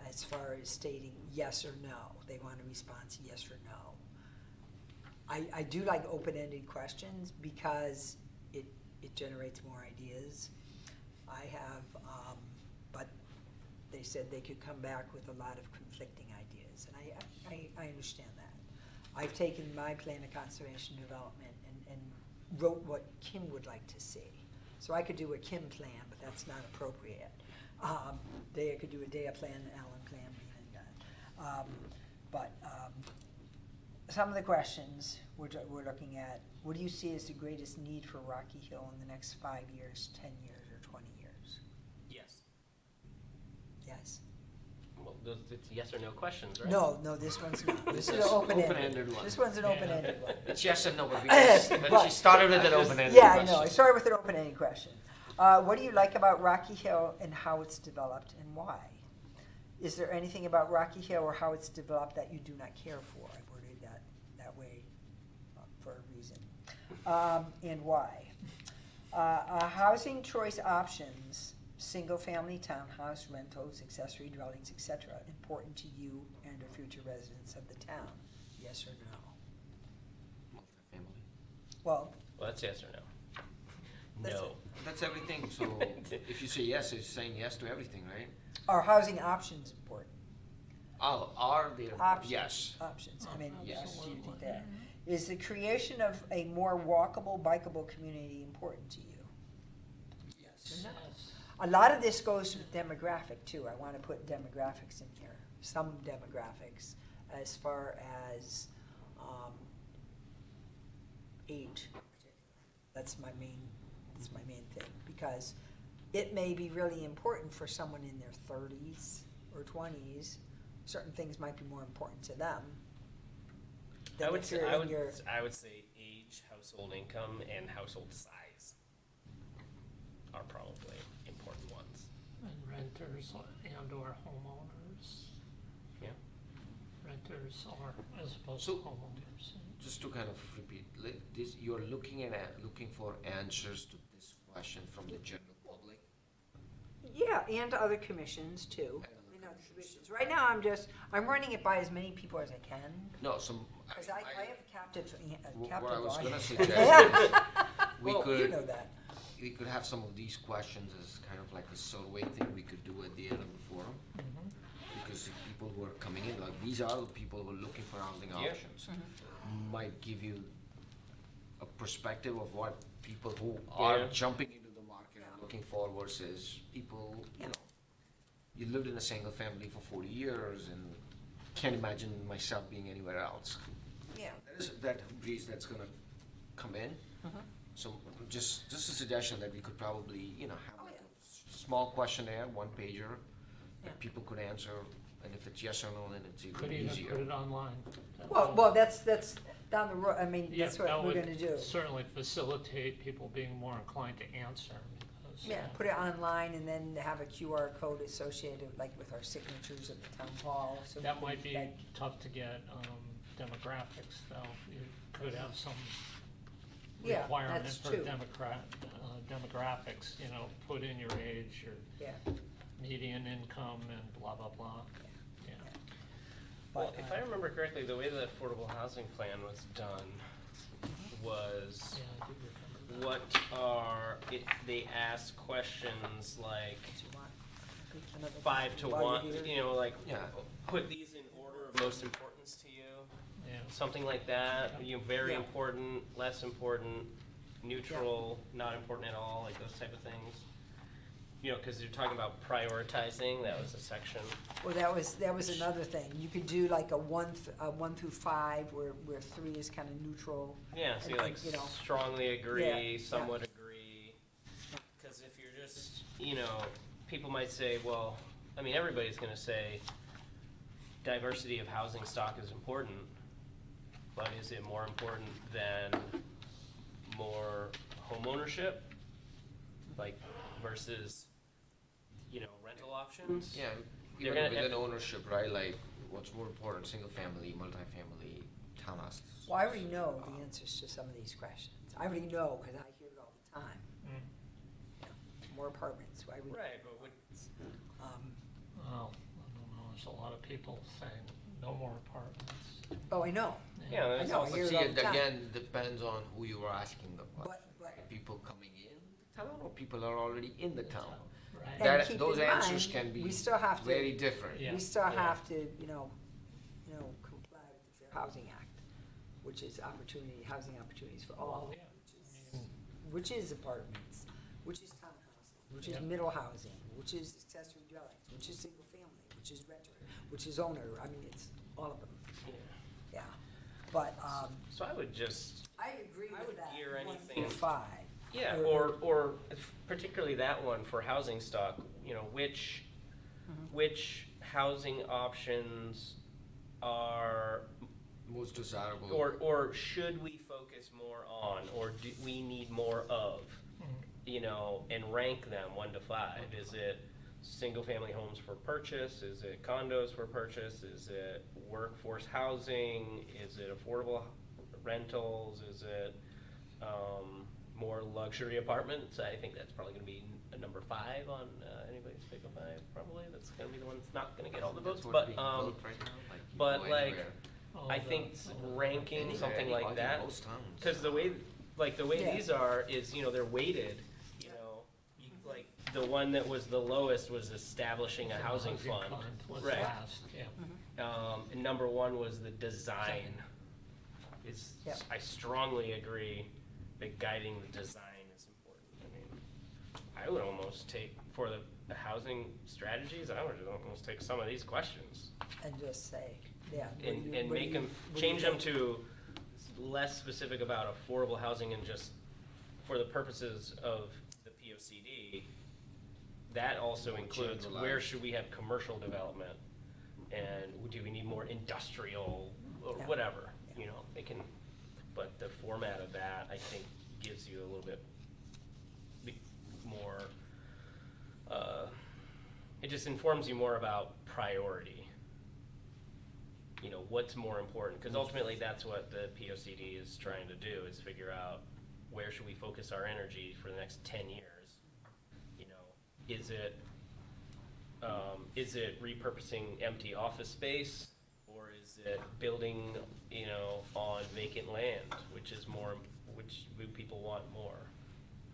as far as stating yes or no. They want a response yes or no. I do like open-ended questions because it generates more ideas. I have, but they said they could come back with a lot of conflicting ideas, and I understand that. I've taken my plan of conservation development and wrote what Kim would like to see. So I could do a Kim plan, but that's not appropriate. They could do a DEA plan, Allen plan, and that. But some of the questions we're looking at, what do you see as the greatest need for Rocky Hill in the next 5 years, 10 years, or 20 years? Yes. Yes? Well, it's yes or no questions, right? No, this one's not. This is an It's open-ended. open-ended one. This one's an Yeah. open-ended one. It's yes and no, but But- she started with an open-ended Yeah, I question. know. I started with an open-ended question. What do you like about Rocky Hill and how it's developed and why? Is there anything about Rocky Hill or how it's developed that you do not care for? I worded that way for a reason. And why? Housing choice options, single-family townhouse, rentals, accessory dwellings, etc., important to you and or future residents of the town? Yes or no? Multifamily. Well, Well, that's yes or no. That's No. it. That's everything, so if you say yes, it's saying yes to everything, right? are housing options important? Oh, are there, Options. yes. Options, I mean, Yes. do you think that? Is the creation of a more walkable, bikeable community important to you? Yes. Yes. A lot of this goes with demographic too. I want to put demographics in here, some demographics as far as age. That's my main thing, because it may be really important for someone in their 30s or 20s. Certain things might be more important to them. than I would if say you're I in would your- I would say age, household income, and household size are probably important ones. And renters and or homeowners. Yeah. Renters are as opposed So- to homeowners. Just to kind of repeat, this, you're looking for answers to this question from the general public? Yeah, and other commissions too. And other You know, the commissions. commissions. Right now, I'm running it by as many people as I can, No, some, because I have a captive What I was gonna audience. suggest we Well, you could, know that. we could have some of these questions as kind of like a survey thing we could do at the end of the forum. Mhm. Because the people who are coming in, like, these are the people who are looking for housing Yeah. options. Might give you a perspective of what people who are Yeah. jumping into the market are Yeah. looking for versus people, you Yeah. know, you lived in a single family for 40 years and can't imagine myself being anywhere else. Yeah. That breeze that's gonna come in. Mhm. So just a suggestion that we could probably, you know, have Oh, like yeah. a small questionnaire, one pager, Yeah. that people could answer, and if it's yes or no, then it's Could even even easier. put it online. That Well, will- that's down the road. I mean, Yeah, that's what that we're would gonna do. certainly facilitate people being more inclined to answer because. Yeah, put it online and then have a QR code associated, like with our signatures at the town hall. So That we might can, be like, tough to get, demographics though. You could have some Yeah, requirement that's for true. demographics, put in your age, your Yeah. median income and blah, blah, blah. Yeah. Well, But, if I remember correctly, the way the affordable housing plan was done was Yeah, I do remember that. they asked questions like do you want another 5 to while 1, you're here? like Yeah. put these in order of most importance to you, Yeah. something like that. Very Yeah. important, less important, neutral, not important at all, like those type of things. Because you're talking about prioritizing. That was a section. Well, that was another thing. You could do like a 1 through 5, where 3 is kind of neutral. Yeah, so you And, like you know, strongly agree, yeah. somewhat agree. Because if you're just, people might say, well, I mean, everybody's going to say diversity of housing stock is important, but is it more important than more home ownership, like versus, rental options? Yeah, They're even gonna- within ownership, right, like, what's more important, single family, multifamily, townhouse? Well, I already know the answers to some of these questions. I already know, because I hear it all the time. Mm. More apartments, why would, Right, but Well, I don't know, there's a lot of people saying no more apartments. oh, I know. yeah, I there's know, I also hear But it see, all the it time. again depends on who you are asking the question. But, People coming in the town, or people are already in the town? Right. And That, keep those in answers mind, can be we still have to- very different. Yeah. we still Yeah. have to, comply with the Fair Housing Act, which is housing opportunities for all. Well, yeah, I mean, Which is apartments, which is townhouses, which is Yep. middle housing, which is accessory dwellings, which is single family, which is renter, which is owner, I mean, it's all of them, Yeah. yeah. But, So I would just, I agree I with would that. gear 1 anything- through 5. yeah, or particularly that one for housing stock, you know, which housing options are, Most desirable. or should we focus more on, or do we need more of? You know, and rank them 1 to 5. Is it single-family homes for purchase? Is it condos for purchase? Is it workforce housing? Is it affordable rentals? Is it more luxury apartments? I think that's probably going to be a number 5 on anybody's pick of 5. Probably that's going to be the one that's not going to get all the votes. That's what But being built right now, like, you but, go like, anywhere. I think ranking Anywhere, something any- like I think that, most towns. because the way Yeah. these are is, you know, they're weighted. You know, like the one that was the lowest was establishing a housing fund. Was Right. last, yeah. And number 1 was the design. It's, Yep. I strongly agree that guiding the design is important. I mean, I would almost take, for the housing strategies, I would almost take some of these questions And just say, yeah. what do and you- and what do make you- them, what do you change them think? to less specific about affordable housing and just for the purposes of the POCD. That also includes where Generalized. should we have commercial development? And do we need more industrial or Yeah. whatever, you know, they can, but the format of that, I think, gives you a little bit more, it just informs you more about priority. You know, what's more important, because ultimately that's what the POCD is trying to do, is figure out where should we focus our energy for the next 10 years? You know, is it repurposing empty office space, or is it building, you know, on vacant land, which people want more?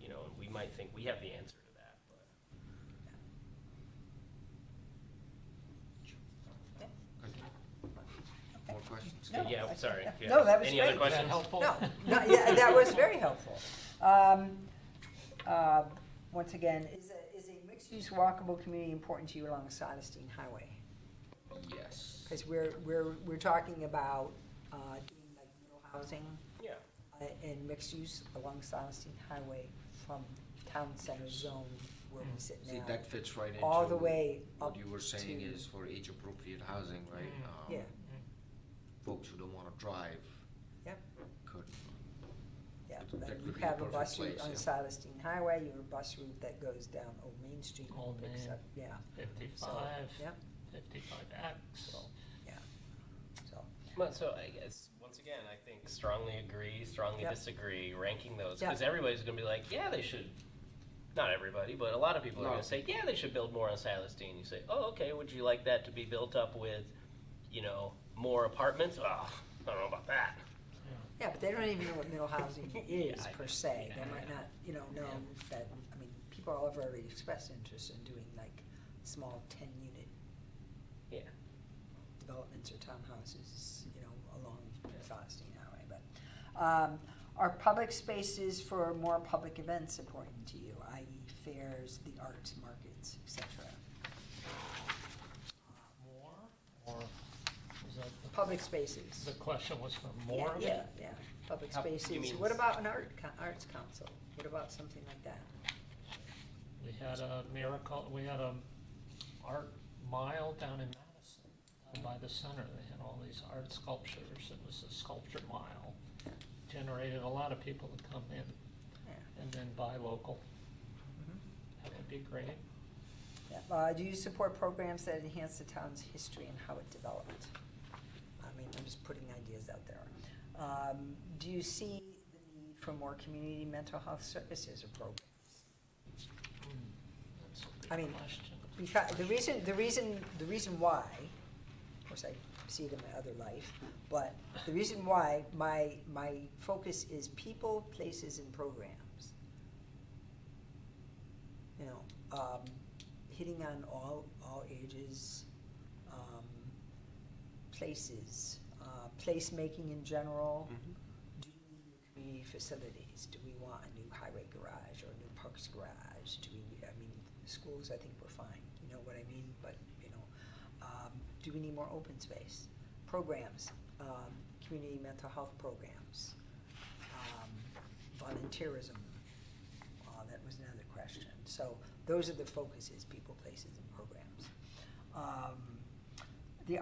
You know, and we might think we have the answer to that, but. More questions? No, Yeah, I- sorry. yeah. Yeah. No, that was Any other great. questions? helpful? No, yeah, that was very helpful. Once again, is a mixed-use walkable community important to you along Silestein Highway? Yes. Because we're talking about doing like middle housing Yeah. and mixed use along Silestein Highway from town center zone where we sit now. See, that fits right into. all the way What up you were saying to- is for age-appropriate housing, right? Yeah. Folks who don't wanna drive Yep. could, Yeah, That then would you be have a a bus perfect route on place, Silestein Highway, you have a bus route that goes down Old Main Street. and Old picks Main. up- Yeah, 55, yeah, 55X. yeah, so, Well, so I guess, once again, I think strongly agree, strongly Yep. disagree, ranking those, Yep. because everybody's gonna be like, yeah, they should, not everybody, but a lot of people are No. gonna say, yeah, they should build more on Silestein. You say, oh, okay, would you like that to be built up with, you know, more apartments? Oh, I don't know about that. yeah, but they don't even know what middle housing is I per know. se. They Yeah, might yeah. not, know that, I mean, people have already expressed interest in doing like small 10-unit Yeah. developments or townhouses, along Silestein Highway, but, are public spaces for more public events important to you, i.e. fairs, the arts, markets, et cetera? More, or is that the? Public spaces. The question was for more of it? Yeah, public How- you spaces. mean What about an arts council? What about something like that? We had a miracle, we had a art mile down in Madison, down by the center. They had all these art sculptures. It was a sculpture mile. Generated a lot of people to come in Yeah. and then buy local. Mhm. That would be great. Yeah. Do you support programs that enhance the town's history and how it developed? I mean, I'm just putting ideas out there. Do you see the need for more community mental health services or programs? That's a I good mean, question. Because the reason why, of course I see it in my other life, but the reason why my focus is people, places, and programs. Hitting on all ages, places, placemaking in general. Mhm. Do we need new community facilities? Do we want a new highway garage or a new parks garage? I mean, schools, I think we're fine, you know what I mean? But, do we need more open space? Programs, community mental health programs, volunteerism, that was another question. So those are the focuses, people, places, and programs.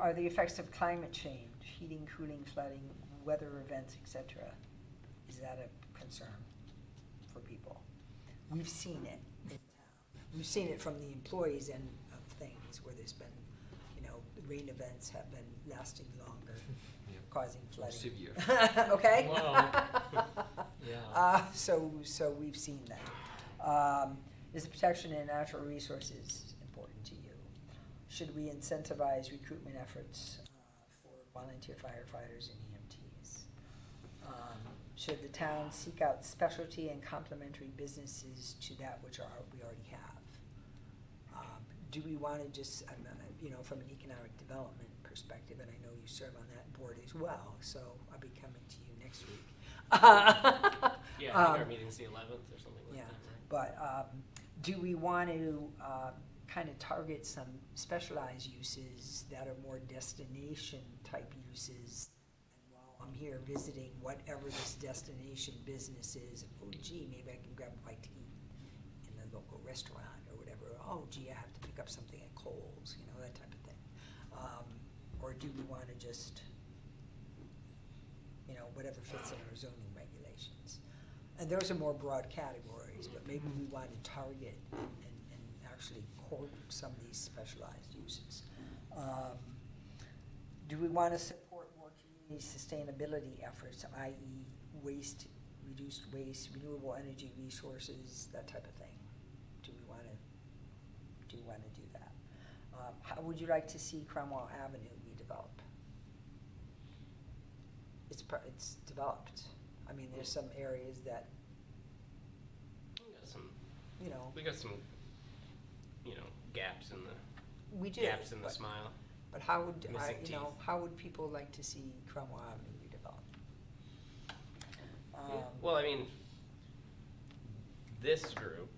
Are the effects of climate change, heating, cooling, flooding, weather events, etc., is that a concern for people? We've seen it in town. We've seen it from the employees end of things where there's been, rain events have been lasting longer, Yeah. causing flooding. Severe. Okay? Well, yeah. So we've seen that. Is the protection of natural resources important to you? Should we incentivize recruitment efforts for volunteer firefighters and EMTs? Should the town seek out specialty and complementary businesses to that which we already have? Do we want to just, from an economic development perspective, and I know you serve on that board as well, so I'll be coming to you next week. Yeah, I think our meeting's the 11th or something like Yeah, that, right? but do we want to kind of target some specialized uses that are more destination type uses? And while I'm here visiting whatever this destination business is, oh gee, maybe I can grab a bite to eat in the local restaurant or whatever. Oh gee, I have to pick up something at Kohl's, that type of thing. Or do we want to just, whatever fits in our zoning regulations? And those are more broad categories, but maybe we want to target and actually court some of these specialized uses. Do we want to support more community sustainability efforts, i.e. waste, reduced waste, renewable energy resources, that type of thing? Do we want to do that? How would you like to see Cromwell Avenue redevelop? It's developed. I mean, there's some areas that, We got some, gaps in the we do. gaps in the but- smile. But how would, Missing teeth. how would people like to see Cromwell Avenue redeveloped? Well, I mean, this group,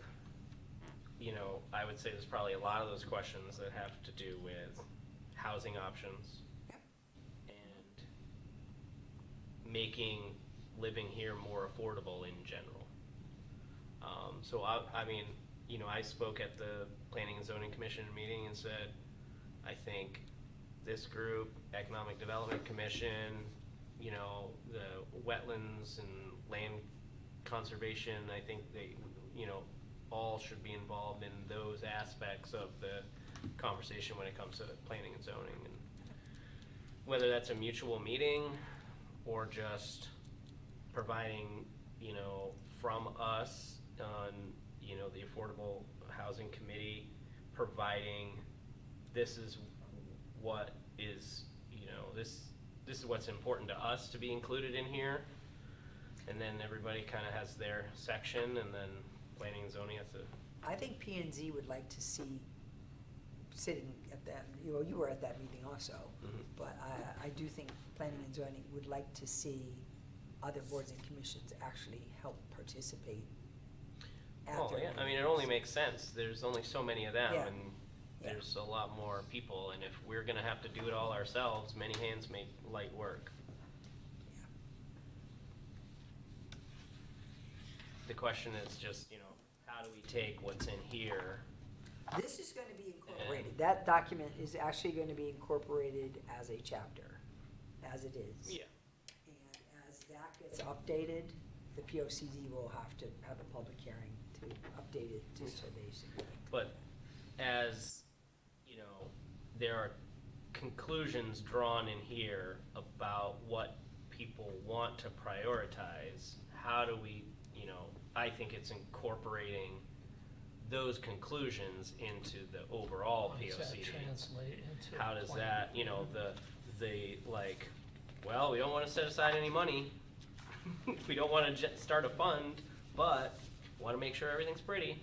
I would say there's probably a lot of those questions that have to do with housing options Yep. and making living here more affordable in general. So I spoke at the Planning and Zoning Commission meeting and said, I think this group, Economic Development Commission, the wetlands and land conservation, I think they, all should be involved in those aspects of the conversation when it comes to planning and zoning. And whether that's a mutual meeting or just providing, from us on, the Affordable Housing Committee, providing this is what is, this is what's important to us to be included in here. And then everybody kind of has their section, and then planning and zoning has to. I think P and Z would like to see, sitting at that, you were at that meeting also, but I do think planning and zoning would like to see other boards and commissions actually help participate at Oh, their yeah, I mean, it meetings. only makes sense. There's only so many of them, Yeah. and Yeah. there's a lot more people, and if we're gonna have to do it all ourselves, many hands make light work. Yeah. The question is just, how do we take what's in here? This is going to be incorporated. That document is actually going to be incorporated as a chapter, as it is. Yeah. And as that gets updated, the POCD will have to have a public hearing to update it to today's. But as, there are conclusions drawn in here about what people want to prioritize, how do we, I think it's incorporating those conclusions into the overall How does that POCD. translate into? How does plan? that, well, we don't want to set aside any money. We don't want to start a fund, but want to make sure everything's pretty.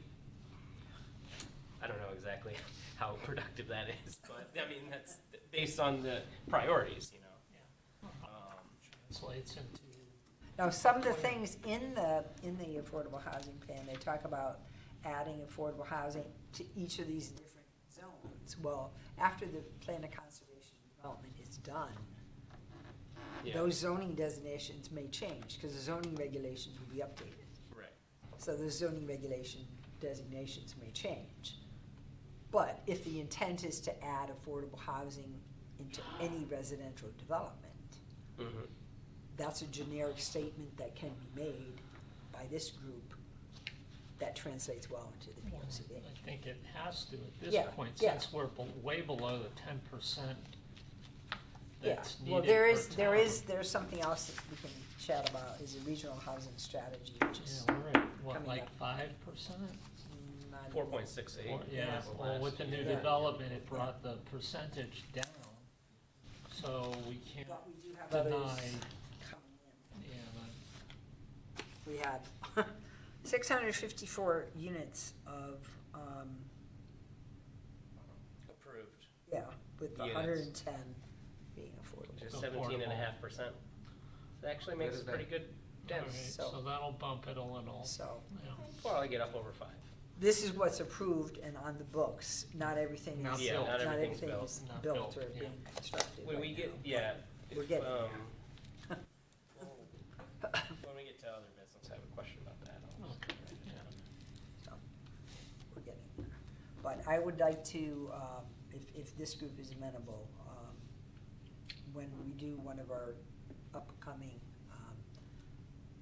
I don't know exactly how productive that is, but I mean, that's based on the priorities, Yeah. Translates into. Now, some of the things in the affordable housing plan, they talk about adding affordable housing to each of these different zones. developments. Well, after the plan of conservation and development is done, Yeah. those zoning designations may change, because the zoning regulations will be updated. Right. So the zoning regulation designations may change. But if the intent is to add affordable housing into any residential development, Mhm. that's a generic statement that can be made by this group that translates well into the Well, POCD. I think it has to at this Yeah, point, yeah. since we're way below the 10% Yeah, that's well, needed per there's something else that we can chat about, is a regional housing strategy, which is Yeah, we're at, what, coming like up. 5%? not even- 4.68. Yeah, was the well, with last the new year. Yeah. development, it brought the percentage down. So we can't But we do have others deny, coming in. yeah, We have 654 units of, Approved, yeah, with Units. 110 being which affordable. is Affordable. 17.5%. That actually makes Where a is pretty that? good dent. Alright, So- so that'll bump it a little, So yeah. Well, I get up over 5. this is what's approved and on the books. Not everything Not is, Yeah, built. not not everything's everything built. is Not built built, or yeah. being constructed When right we get, now, yeah. but we're getting there. When we get to other business, I have a question about that. I'll just Okay, write it yeah. down. So, we're getting there. But I would like to, if this group is amenable, when we do one of our upcoming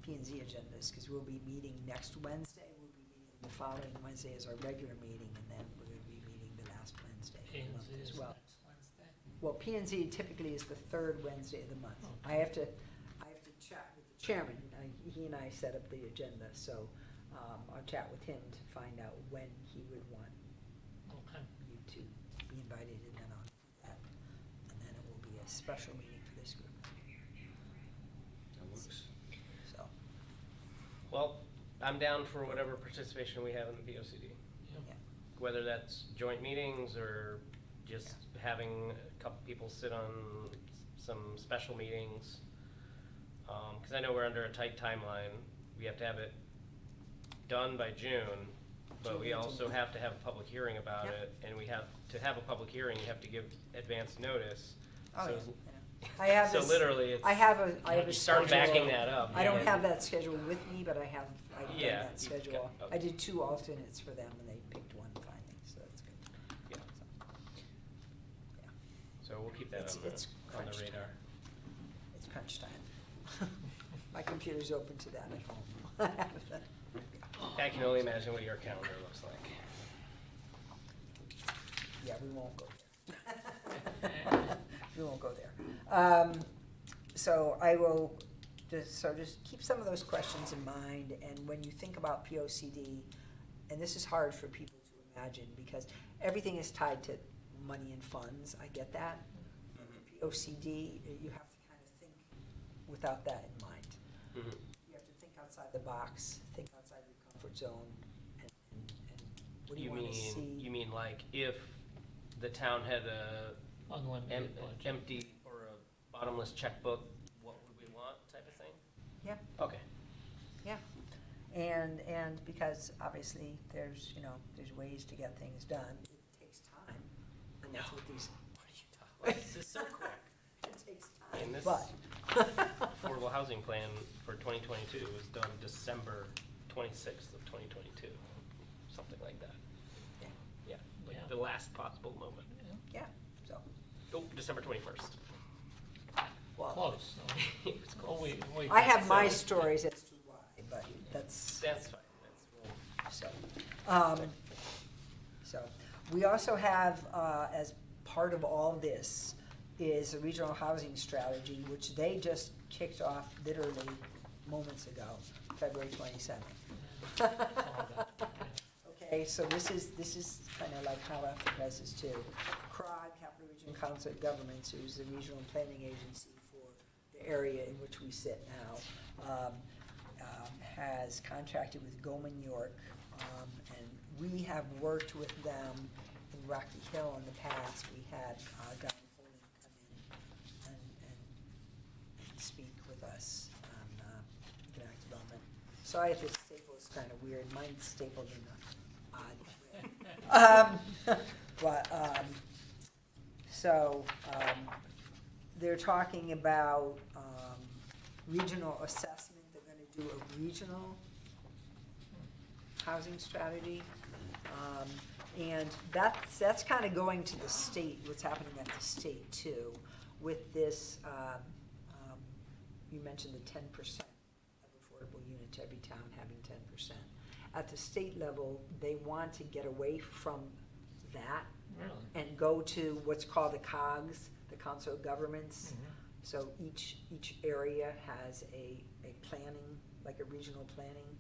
P and Z agendas, because we'll be meeting next Wednesday, we'll be meeting the following Wednesday is our regular meeting, and then we're gonna be meeting the last Wednesday of P the and month Z as is well. next Wednesday. Well, P and Z typically is the third Wednesday of the month. Okay. I have to chat with the chairman, he and I set up the agenda, so, I'll chat with him to find out when he would want Okay. you to be invited, and then I'll do that. And then it will be a special meeting for this group, That works. so, Well, I'm down for whatever participation we have in the POCD. yeah. Whether that's joint meetings or just having a couple people sit on some special meetings. Because I know we're under a tight timeline. We have to have it done by June, but we June also 18th. have to have a public hearing about Yep. it. And we have, to have a public hearing, you have to give advance notice. Oh, So yeah, it's- yeah. I have So this- literally, it's. I have a you start schedule. backing that up. I don't and- have that schedule with me, but I've done Yeah, that you've schedule. got- I did 2 alternates for them, and they picked one finally, so that's good. Yeah. Yeah. So we'll keep that It's- on it's the crunch time. radar. It's crunch time. My computer's open to that at home. I can only imagine what your calendar looks like. Yeah, we won't go there. We won't go there. So I will just keep some of those questions in mind, and when you think about POCD, and this is hard for people to imagine, because everything is tied to money and funds, I get that. POCD, you have to kind of think without that in mind. Mhm. You have to think outside the box, think outside your comfort zone, and what do you want to see? You mean like if the town had a Unlimited budget. empty or a bottomless checkbook, what would we want type of thing? Yeah, Okay. yeah. And because obviously there's ways to get things done. It takes time, and that's what these, What are you talking about? This is so quick. it takes And time, this but. affordable housing plan for 2022 was done December 26th of 2022, something like that. Yeah, Yeah, like Yeah. the last possible moment. yeah, so, Oh, December 21st. well, Close, though. It was Oh, close. we I have my So- stories as to why, but that's. That's fine. That's, So we also have, as part of all this, is a regional housing strategy, which they just kicked off literally moments ago, February 27th. Okay, so this is kind of like how after prices too. CROG, Capital Region Council of Governments, who's the regional planning agency for the area in which we sit now, has contracted with Goldman York, and we have worked with them in Rocky Hill in the past. We had Don Poling come in and speak with us on economic development. Sorry if this staple is kind of weird. Mine's stapled in an odd way. But, they're talking about, regional assessment, they're gonna do a regional housing strategy. And that's kind of going to the state, what's happening at the state too, with this, you mentioned the 10% of affordable units, every town having 10%. At the state level, they want to get away from that Really? and go to what's called the COGS, the Council of Governments. Mhm. So each area has a planning, like a regional planning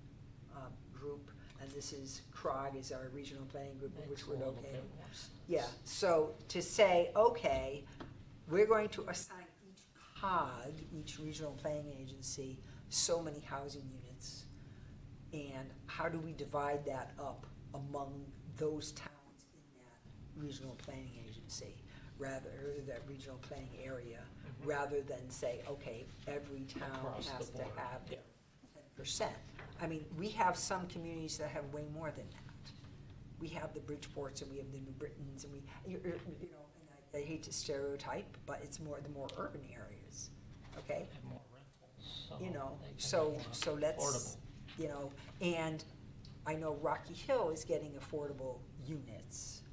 group, and this is, CROG is our regional planning group, Makes which a we're little okay. bit more sense. Yeah, so to say, okay, we're going to assign each COG, each regional planning agency, so many housing units, and how do we divide that up among those towns in that regional planning agency, rather, or that regional planning area, Mhm. rather than say, okay, every town Across the has to board, have yeah. 10%. I mean, we have some communities that have way more than that. We have the Bridgeports and we have the New Britons and you know, and I hate to stereotype, but it's the more urban areas, okay? And more rentals, so. You know, they can so, be more so let's, affordable. you know, and I know Rocky Hill is getting affordable units,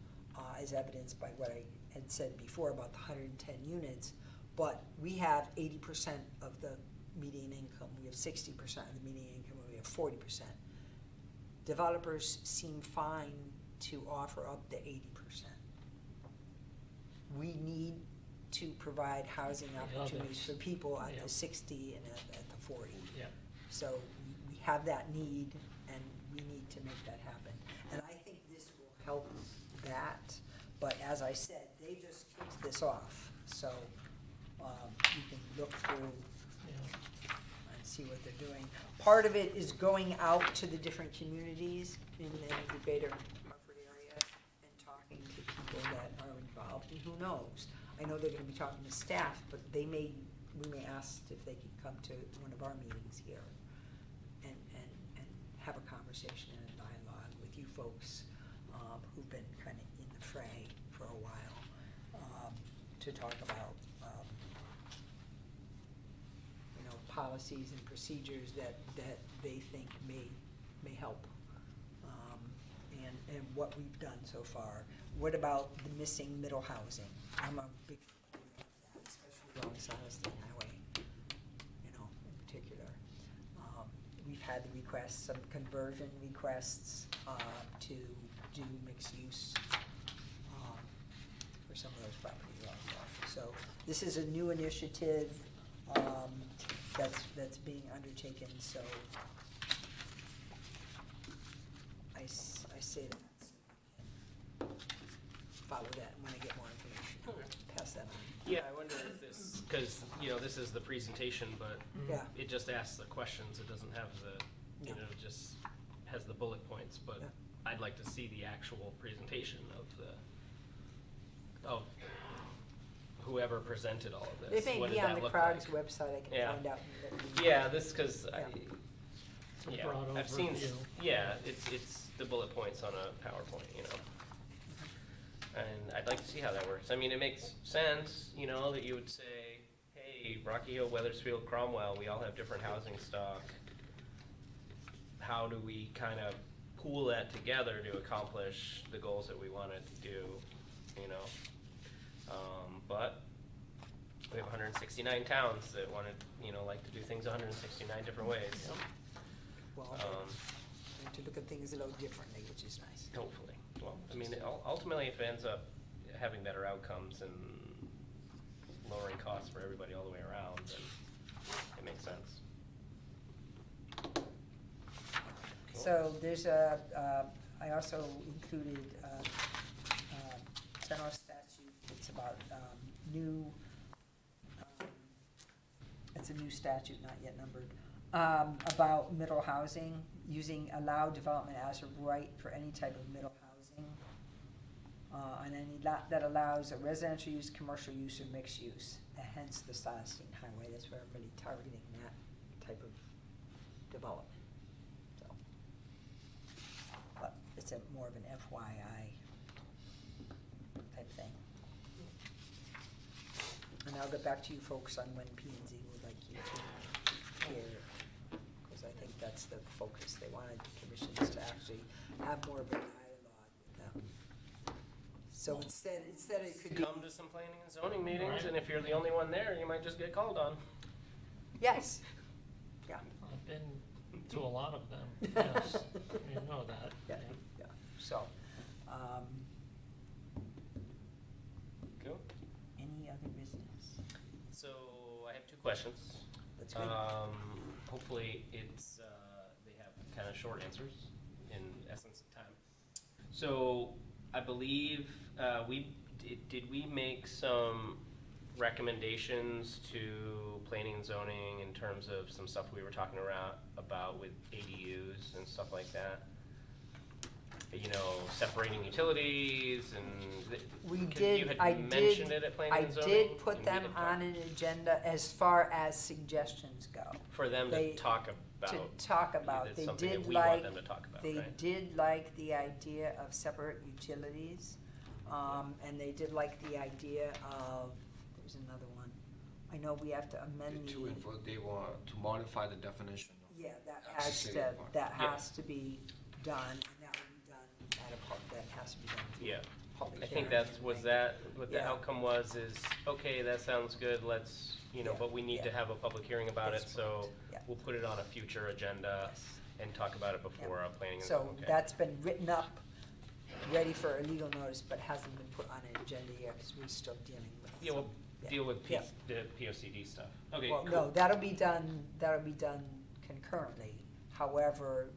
as evidenced by what I had said before about the 110 units, but we have 80% of the median income, we have 60% of the median income, and we have 40%. Developers seem fine to offer up to 80%. We need to provide housing The opportunities for others, people at yeah. the 60 and at the 40. Yeah. So we have that need, and we need to make that happen. And I think this will help that, but as I said, they just kicked this off. So you can look through Yeah. and see what they're doing. Part of it is going out to the different communities in the greater Hartford area and talking to people that are involved, and who knows? I know they're gonna be talking to staff, but we may ask if they could come to one of our meetings here and have a conversation and a dialogue with you folks, who've been kind of in the fray for a while, to talk about, you know, policies and procedures that they think may help, and what we've done so far. What about the missing middle housing? I'm a big proponent of that, especially along Sileston Highway, you know, in particular. We've had the requests, some conversion requests, to do mixed use, for some of those properties also. So this is a new initiative, that's being undertaken, so I say that, so we can follow that when I get more information, I'll pass that on. Yeah, I wonder if this, because, you know, this is the presentation, but Yeah. it just asks the questions, it doesn't have the, you No. know, it just has the bullet points, but Yeah. I'd like to see the actual presentation of whoever presented all of this. It may What be did on that the look CROG's like? website, I can Yeah. find out. Yeah, this, because Yeah. It's a yeah, broad I've seen, overview. yeah, it's the bullet points on a PowerPoint, you know. And I'd like to see how that works. I mean, it makes sense, you know, that you would say, hey, Rocky Hill, Weathersfield, Cromwell, we all have different housing stock. How do we kind of pool that together to accomplish the goals that we wanted to do, you know? But we have 169 towns that wanted, you know, like to do things 169 different ways. Well, Um, to look at things a little differently, which is nice. Hopefully. Well, I mean, ultimately, if it ends up having better outcomes and lowering costs for everybody all the way around, then it makes sense. Cool. So there's I also included general statute, it's about it's a new statute, not yet numbered, about middle housing, using allow development as a right for any type of middle housing, on any lot that allows a residential use, commercial use, or mixed use, hence the Sileston Highway, that's where I'm really targeting that type of development, so. But it's more of an FYI I'll get back to you folks on when P and Z would like you to hear, because I think that's the focus. They wanted the commissions to actually have more of a dialogue with them. So instead it could be, Come to some planning and zoning meetings, Right. and if you're the only one there, you might just get called on. yes, yeah. I've been to a lot of them, yes, you know that. Yeah, yeah, so, Cool. any other business? So I have 2 questions. That's good. Hopefully it's, they have kind of short answers in essence of time. So I believe, did we make some recommendations to planning and zoning in terms of some stuff we were talking about with ADUs and stuff like that? You know, separating utilities and. We 'cause did, You had I mentioned did, it at planning I and zoning. did put and we them didn't talk- on an agenda as far as suggestions go. For them they- to talk about. To talk about, It's they something that did we want like, them to talk about, they right? did like the idea of separate utilities. And they did like the idea of, there's another one. I know we have to amend The 2 and 4, they want to modify the definition of. Yeah, that has accessory to, apartment. that Yeah. has to be done, and that will be done at a that has to be done. through Yeah. a public I think hearing that's, was anyway. that, what the Yeah. outcome was is, okay, that sounds good, let's, Yeah, but we need to yeah. have a public hearing about it, That's so correct, yeah. we'll put it on a future agenda Yes. and talk about it before our planning. and- So okay. that's been written up, ready for a legal notice, but hasn't been put on an agenda yet, because we're still dealing with. Yeah, we'll some- yeah. deal with Yeah. the POCD stuff. Okay, Well, cool. no, that'll be done concurrently. However,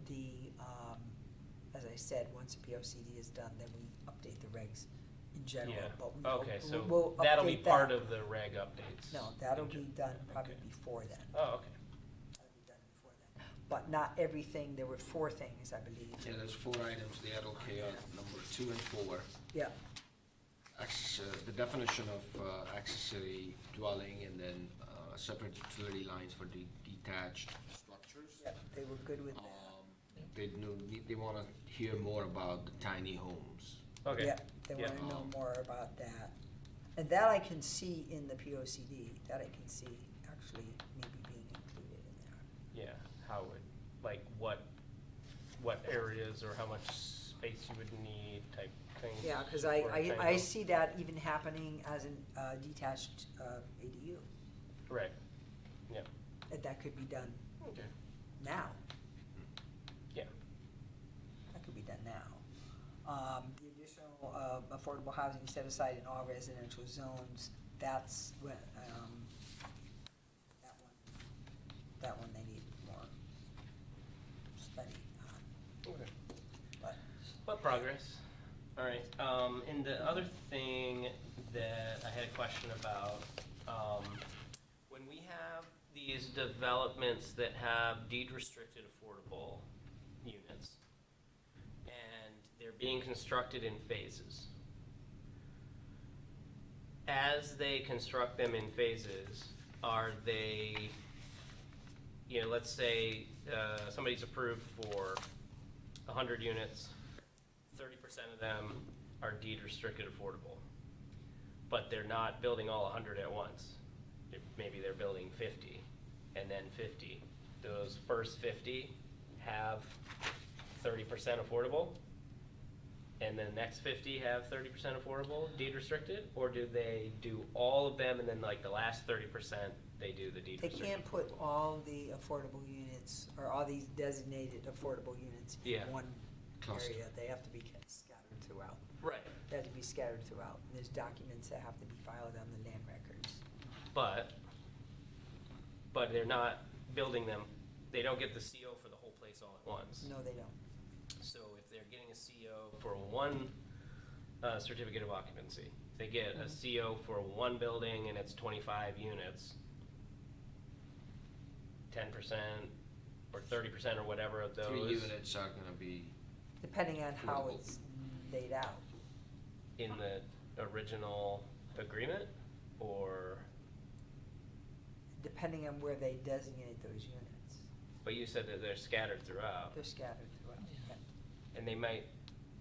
as I said, once the POCD is done, then we update the regs in general. Yeah, But we okay, will- so we'll that'll be update part that. of the reg updates. No, that'll in be gen- done probably okay. before then. Oh, okay. That'll be done before then. But not everything, there were 4 things, I believe. Yeah, there's 4 items, they had okay on number 2 and 4. Yeah, The definition of accessory dwelling, and then separate utility lines for detached structures. yeah, they were good with that. They wanna hear more about the tiny homes. Okay. Yeah, they Yeah. wanna know more about that. And that I can see in the POCD, that I can see actually maybe being included in there. Yeah, how would, like, what areas or how much space you would need type things. Yeah, because for a I tiny- see that even happening as an detached ADU, Right, yeah, that could be done okay, now. yeah, That could be done now. The additional affordable housing set aside in all residential zones, that's when, that one they need more study on, okay. but, Progress. All right, and the other thing that I had a question about, when we have these developments that have deed restricted affordable units, and they're being constructed in phases. As they construct them in phases, are they, you know, let's say somebody's approved for 100 units, 30% of them are deed restricted affordable, but they're not building all 100 at once. Maybe they're building 50 and then 50. Those first 50 have 30% affordable, and then the next 50 have 30% affordable, deed restricted? Or do they do all of them and then like the last 30% they do the deed they restricted? can't put all the affordable units, or all these designated affordable units Yeah. in one Cluster. area. They have to be scattered throughout. Right, They have to be scattered throughout. And there's documents that have to be filed on the land records. but they're not building them, they don't get the CO for the whole place all at once. No, they don't. So if they're getting a CO for one certificate of occupancy, if they get a CO for one building and it's 25 units, 10% or 30% or whatever of those. 3 units are gonna be, Depending on how Affordable. it's laid out. In the original agreement, or, Depending on where they designate those units. but you said that they're scattered throughout. They're scattered throughout. And they might,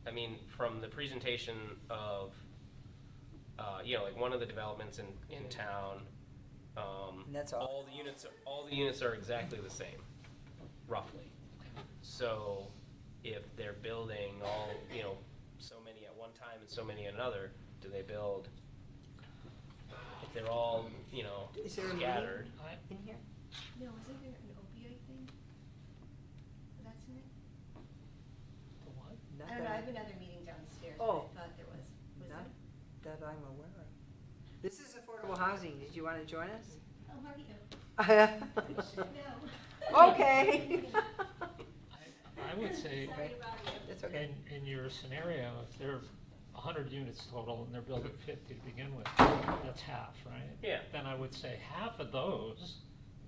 I mean, from the presentation of like one of the developments in town, And that's all. all the units are exactly the same, roughly. So if they're building all, so many at one time and so many at another, do they build, if they're all, Is there a meeting? scattered? In here? No, isn't there an opioid thing? That's in it? The what? Not I don't know, that I have another meeting downstairs, but Oh. I thought there was. Was Not there? that I'm aware of. This is affordable housing. Did you want to join us? Oh, how are you? No. Okay. I would say, Sorry about you. That's okay. in your scenario, if there are 100 units total and they're building 50 to begin with, that's half, right? Yeah. Then I would say half of those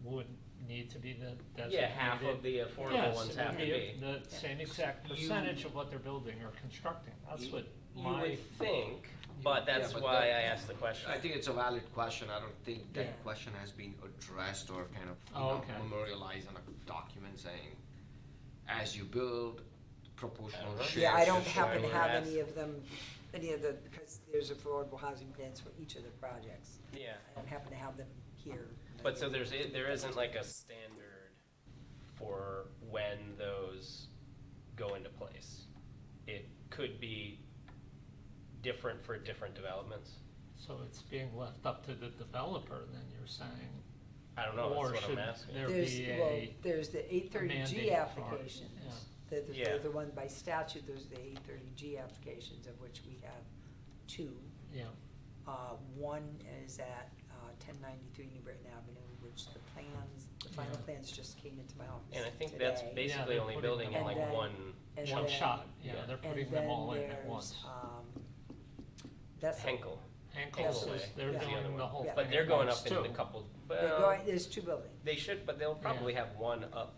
would need to be the designated. Yeah, half of the affordable Yes, ones it have would to be. The same exact You- percentage of what they're building or constructing. That's what You my, would think, but Yeah, that's but why that- I asked the question. I think it's a valid question. I don't think that Yeah. question has been addressed or kind of Okay. memorialized on a document saying, as you build, proportional I don't know. share. Yeah, I don't should happen to share. have That's- any of the, because there's affordable housing plans for each of the projects. Yeah. I don't happen to have them here. But so there isn't like a standard for when those go into place. It could be different for different developments. so it's being left up to the developer, then you're saying? I don't know, Or that's what should I'm asking. there There's, be well, a, there's the eight thirty mandate G for it, applications. yeah. They're Yeah. the one by statute, there's the eight thirty G applications, of which we have two. yeah, One is at 1093 New Britain Avenue, which the final Yeah. plans just came into my office And I think that's today. basically they're only putting building in them like all- one And one then- shot, yeah, yeah. they're And putting them then all in at there's, once. That's. Henkel. Henkel's Henkel. is, they're Yeah. is the other doing the one. whole Yeah. thing But they're at going once, up in too. a couple, There's two buildings. they should, but they'll probably Yeah. have one up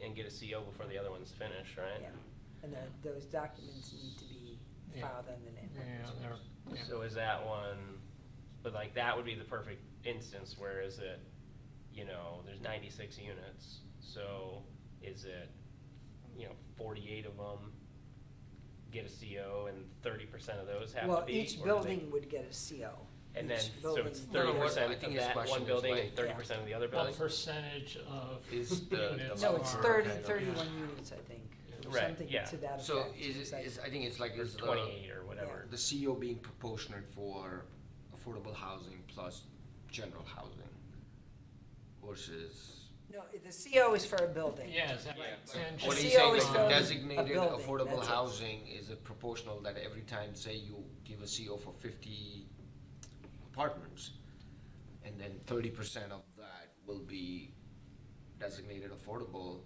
and get a CO before the other one's finished, right? Yeah, and those documents need to be Yeah. filed on the name. Yeah, they're, yeah. So is that one, but like that would be the perfect instance, where is it, there's 96 units, so is it, 48 of them get a CO and 30% of those have to be? Well, each or do they- building would get a CO. And then, Each so it's building- No, no, 30% I of think his that question one is building like- and 30% of the other What building? percentage of Is the units No, it's are- 31 units, I think, or Right, something yeah. to that effect. So It's like- I think it's like, Or is 28 or whatever. the CO being proportionate for affordable housing plus general housing versus. No, the CO is for a building. Yeah, is that Yeah. right? And What The he's CO saying is is for the a designated building, affordable that's it. housing, is it proportional that every time, say you give a CO for 50 apartments, and then 30% of that will be designated affordable?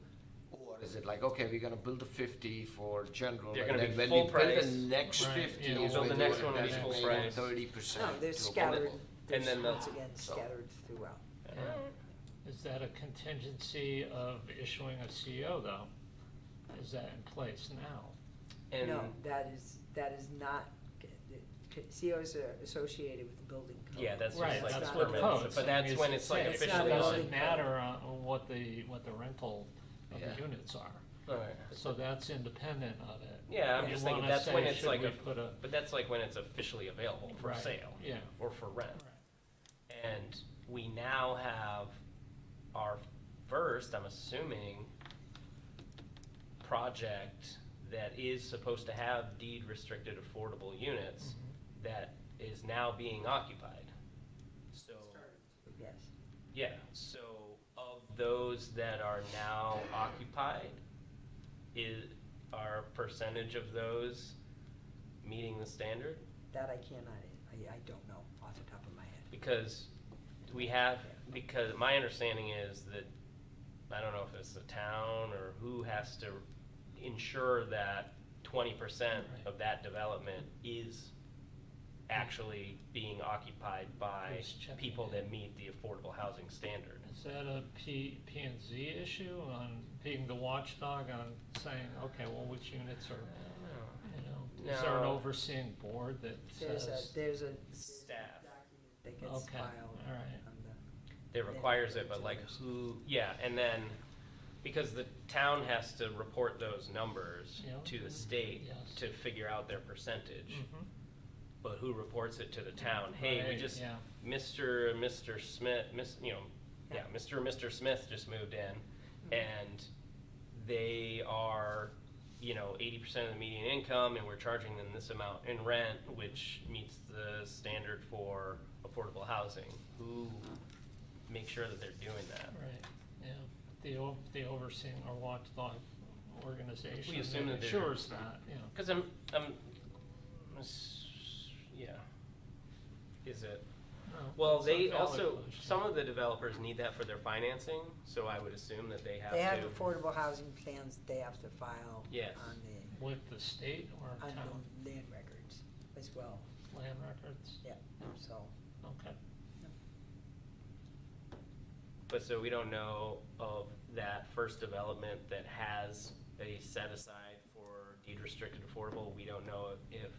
Or is it like, okay, we're gonna build a 50 for general, They're and gonna then be when full we build price. the next Right, 50, yeah. is So when the we're next one will be full designating price. 30% No, they're to scattered, affordable. there's, then the- once again, So- scattered throughout. Yeah. Is that a contingency of issuing a CO though? Is that in place now? And No, that is not, COs are associated with the building code. Yeah, that's just Right, like the that's what permits, code. but that's when it's like It's not officially a It on. building doesn't matter what the rental of Yeah. the units are. Alright. So that's independent of it. Yeah, I'm You just thinking wanna that's when say, it's should like we a, put a- but that's like when it's officially available for Right, sale. yeah. Or for rent. Right. And we now have our first, I'm assuming, project that is supposed to have deed restricted affordable units Mhm. that is now being occupied. So, Yes. yeah, so of those that are now occupied, are percentage of those meeting the standard? That I cannot, I don't know off the top of my head. Because because my understanding is that, I don't know if it's the town or who has to ensure that 20% Right. of that development is actually being occupied by Who's checking people it? that meet the affordable housing standard. Is that a P&Z issue on being the watchdog on saying, okay, well, which units are, is there an No. overseeing board that says? There's a Staff. document that gets Okay, filed all right. on the. That requires it, but like who, yeah, and then, because the town has to report those numbers Yeah. to the state Yes. to figure out their percentage. Mhm. but who reports it to the town? Hey, we Right, just, yeah. Mr. Smith, Yeah. Mr. and Mr. Smith just moved in, and they are, 80% of the median income, and we're charging them this amount in rent, which meets the standard for affordable housing. Who makes sure that they're doing that? Right, yeah. The overseeing or watchdog organization We assume that they're- ensures that, Because yeah. Is it? No, Well, that's a they valid also, question. some of the developers need that for their financing, so I would assume that they have to. They have affordable housing plans that they have to file Yes. on With the state or the town land records as well, land records? yeah, so. Okay. But so we don't know of that first development that has a set aside for deed restricted affordable. We don't know if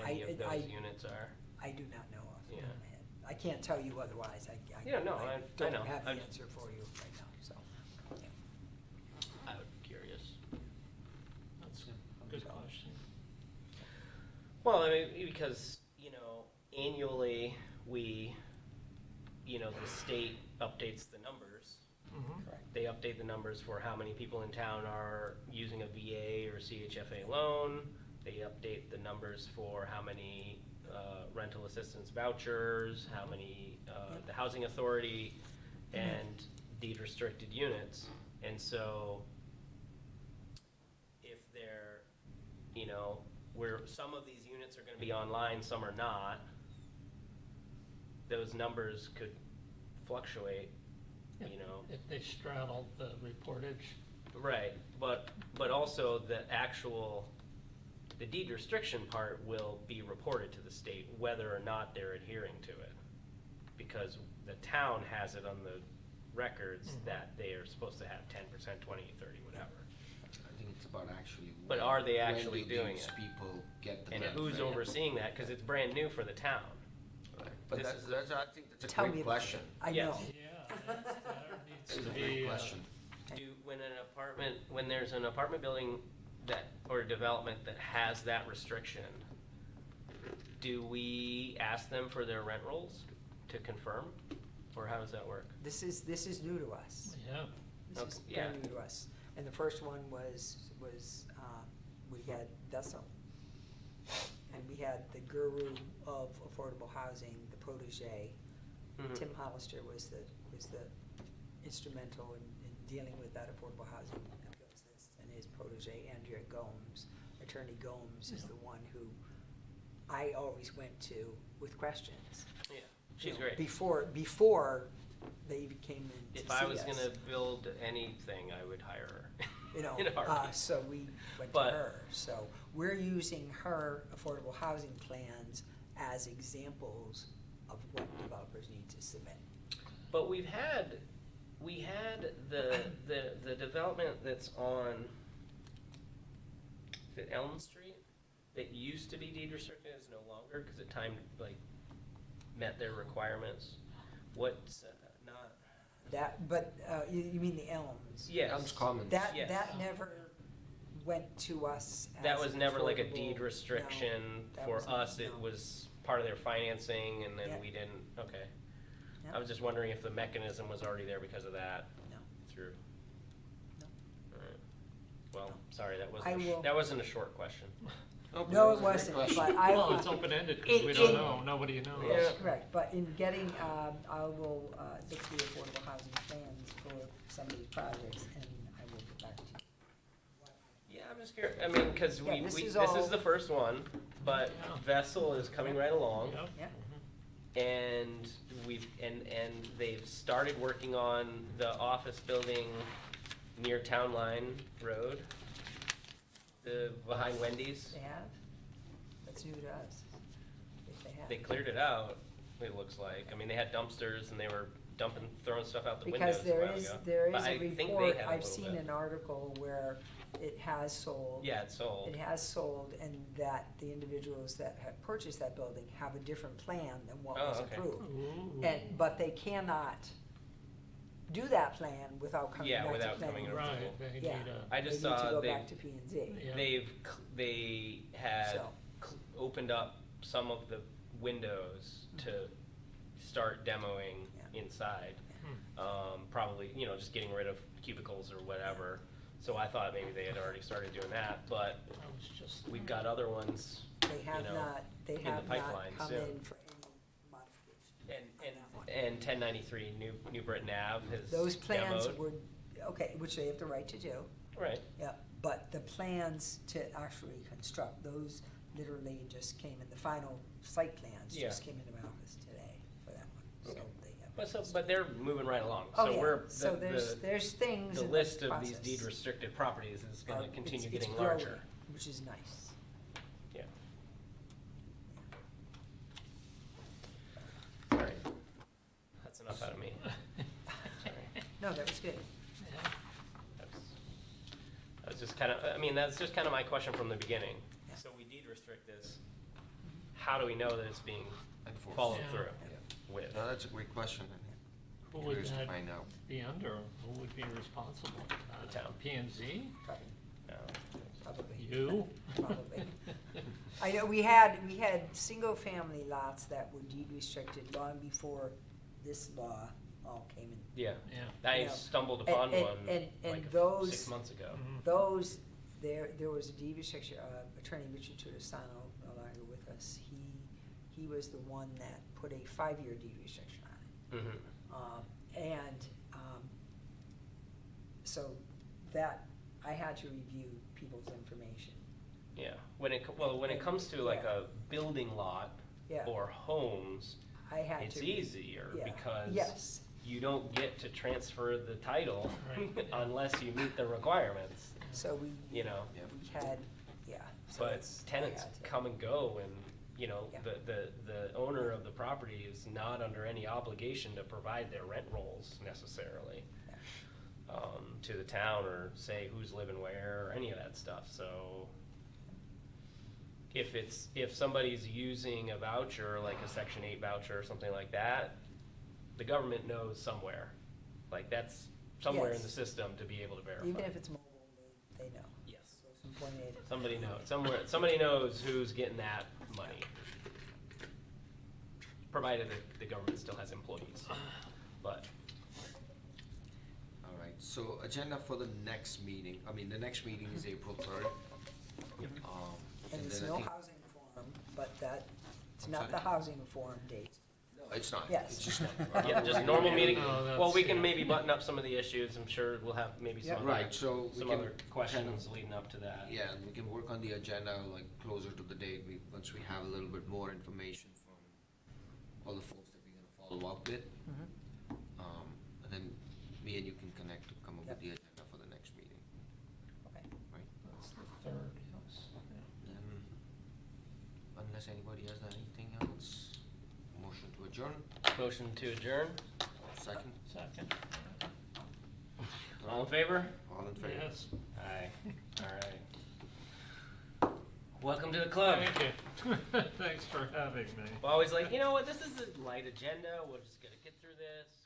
any of I- those units are. I do not know off the top of Yeah. my head. I can't tell you otherwise. Yeah, no, I don't know. have the I'm- answer for you right now, so. yeah. I would be curious. That's a good question. Well, I mean, because, annually the state updates the numbers. Mm-hmm. Correct. They update the numbers for how many people in town are using a VA or CHFA loan. They update the numbers for how many rental assistance vouchers, how many the housing authority, and deed restricted units. And so if they're, where some of these units are gonna be online, some are not, those numbers could fluctuate, If they straddle the reportage. Right, but also the deed restriction part will be reported to the state whether or not they're adhering to it. Because the town has it on the records that they are supposed to have 10%, 20, 30, whatever. I think it's about actually. But when- are they when actually do doing these it? people get the And rent who's rate? overseeing that? Because it's brand new for the town. Right. But This that's, I think that's a Tell me great about question. it. I Yes. know. Yeah, that needs It's to a be. great question. When there's an apartment building or development that has that restriction, do we ask them for their rent rolls to confirm? Or how does that work? This is new to us. Yeah, This is Okay, yeah. brand new to us. And the first one was, we had Vessel. And we had the guru of affordable housing, the protege. Mhm. Tim Hollister was the instrumental in dealing with that affordable housing business. And his protege, Andrea Gomes, Attorney Gomes, is the one who I always went to with questions. Yeah, you she's know, great. Before they even came in to If see I was us. gonna build anything, I would hire her. You know, In a heartbeat. so we went to But- her. So we're using her affordable housing plans as examples of what developers need to submit. But we had the development that's on, is it Elm Street? That used to be deed restricted, is no longer, because it met their requirements. What's, not, You mean the Elms? yes. Elms Commons. That Yes. never went to us as That was never like a affordable- deed restriction that for wasn't- us, it no. was part of their financing, and then Yeah. we didn't, okay. Yeah. I was just wondering if the mechanism was already there because of that No. through. No. Alright. Well, sorry, that I will- wasn't a short question. Oh, No, it that's a great wasn't, question. but I. well, it's open-ended because we in- don't know, nobody knows. That's Yeah. correct, but in getting, I will look through affordable housing plans for some of these projects, and I will get back to you. Yeah, I'm just curious, I mean, cause Yeah, we, this this is all- is the first one, but Yeah. Vessel is coming right along. Yep. Yeah. And and they've started working on the office building near Town Line Road, behind Wendy's. They have? That's new to us, if they have. They cleared it out, it looks like. I mean, they had dumpsters and they were throwing stuff out the windows Because a while ago. there But is I a think they report, have a I've little seen bit. an article where it has sold. Yeah, it's sold. It has sold, and that the individuals that have purchased that building have a different plan than what Oh, was okay. approved. Ooh. But they cannot do that plan without coming Yeah, back to without planning. coming and to- Right, zoning. they Yeah. need a. I just They need to saw go they- back to P and Z. Yeah. They had So. opened up some of the windows to start demoing Yeah. inside. Probably, you know, just getting rid of cubicles or whatever. So I thought maybe they had already started doing that, but I was just. we've got other ones, They you have know, not, they in the have not pipeline come soon. in for any modifications. And, on that one. and 1093 New Britain Ave has Those plans demoed. were, okay, which they have the right to do, Right. yeah, but the plans to actually construct, those literally just came in, the final site plans Yeah. just came into my office today for that one, so Okay. they have. But they're moving right along. Oh, So yeah. we're, So the, there's things the in list the of these process deed restricted properties is are- gonna continue it's getting growing, larger. which is nice. Yeah. Sorry. That's enough out of me. Sorry. No, that was good. Yeah. That's just kind of, I mean, that's just kind of my question from the beginning. Yeah. So we deed restrict this, how do we know that it's being Enforced. followed Yeah. through Yeah. with? No, that's a great question. Who I'm would curious to that find out. be under? Who would be responsible? The town. P and Z? Probably, No. probably. You? Probably. I know, we had single-family lots that were deed restricted long before this law all came in. Yeah. Yeah. I Yeah. stumbled And- upon and- one and like those- 6 months ago. Mhm. Those, there was a deed restriction, Attorney Richard Tudisano, no longer with us, he was the one that put a 5-year deed restriction on it. Mhm. So that, I had to review people's information. Yeah, when it comes to like Yeah. a building lot Yeah. or homes, I had it's to. easier Yeah. because Yes. you don't get to transfer the title Right. unless you meet the requirements, So we, you know. Yeah. we had, yeah. so But it's- I tenants had to. come and go and, you know, Yeah. the owner of the property is not under any obligation to provide their rent rolls necessarily. Yeah. To the town or say who's living where or any of that stuff, so. If somebody's using a voucher, like a Section 8 voucher or something like that, the government knows somewhere. Like that's somewhere in Yes. the system to be able to verify. Even if it's mobile, they know. Yes. Goes from point A to. Somebody knows, somebody knows who's getting that money. Provided that the government still has employees, but, All right, so agenda for the next meeting, the next meeting is April 3rd. Yep. And it's then I no think- housing forum, but it's I'm not sorry? the housing forum date. No, it's not. Yes. It's just not. yeah, just normal meeting. Oh, Well, that's- we can yeah. maybe button up some of the issues, I'm sure we'll have maybe Yep. some other, Right, so we some can other kind questions of- leading up to that. Yeah, and we can work on the agenda like closer to the date, once we have a little bit more information from all the folks that we're gonna follow up with. And then me and you can connect to come up Yep. with the agenda for the next meeting, Okay. right? That's the third, yes. Then, unless anybody has anything else, motion to adjourn, Motion to adjourn, second, Second. all in favor? all in favor? Yes. Aye, alright. Welcome to the club. Thank you. Thanks for having me. We're always like, you know what, this is a light agenda, we're just gonna get through this.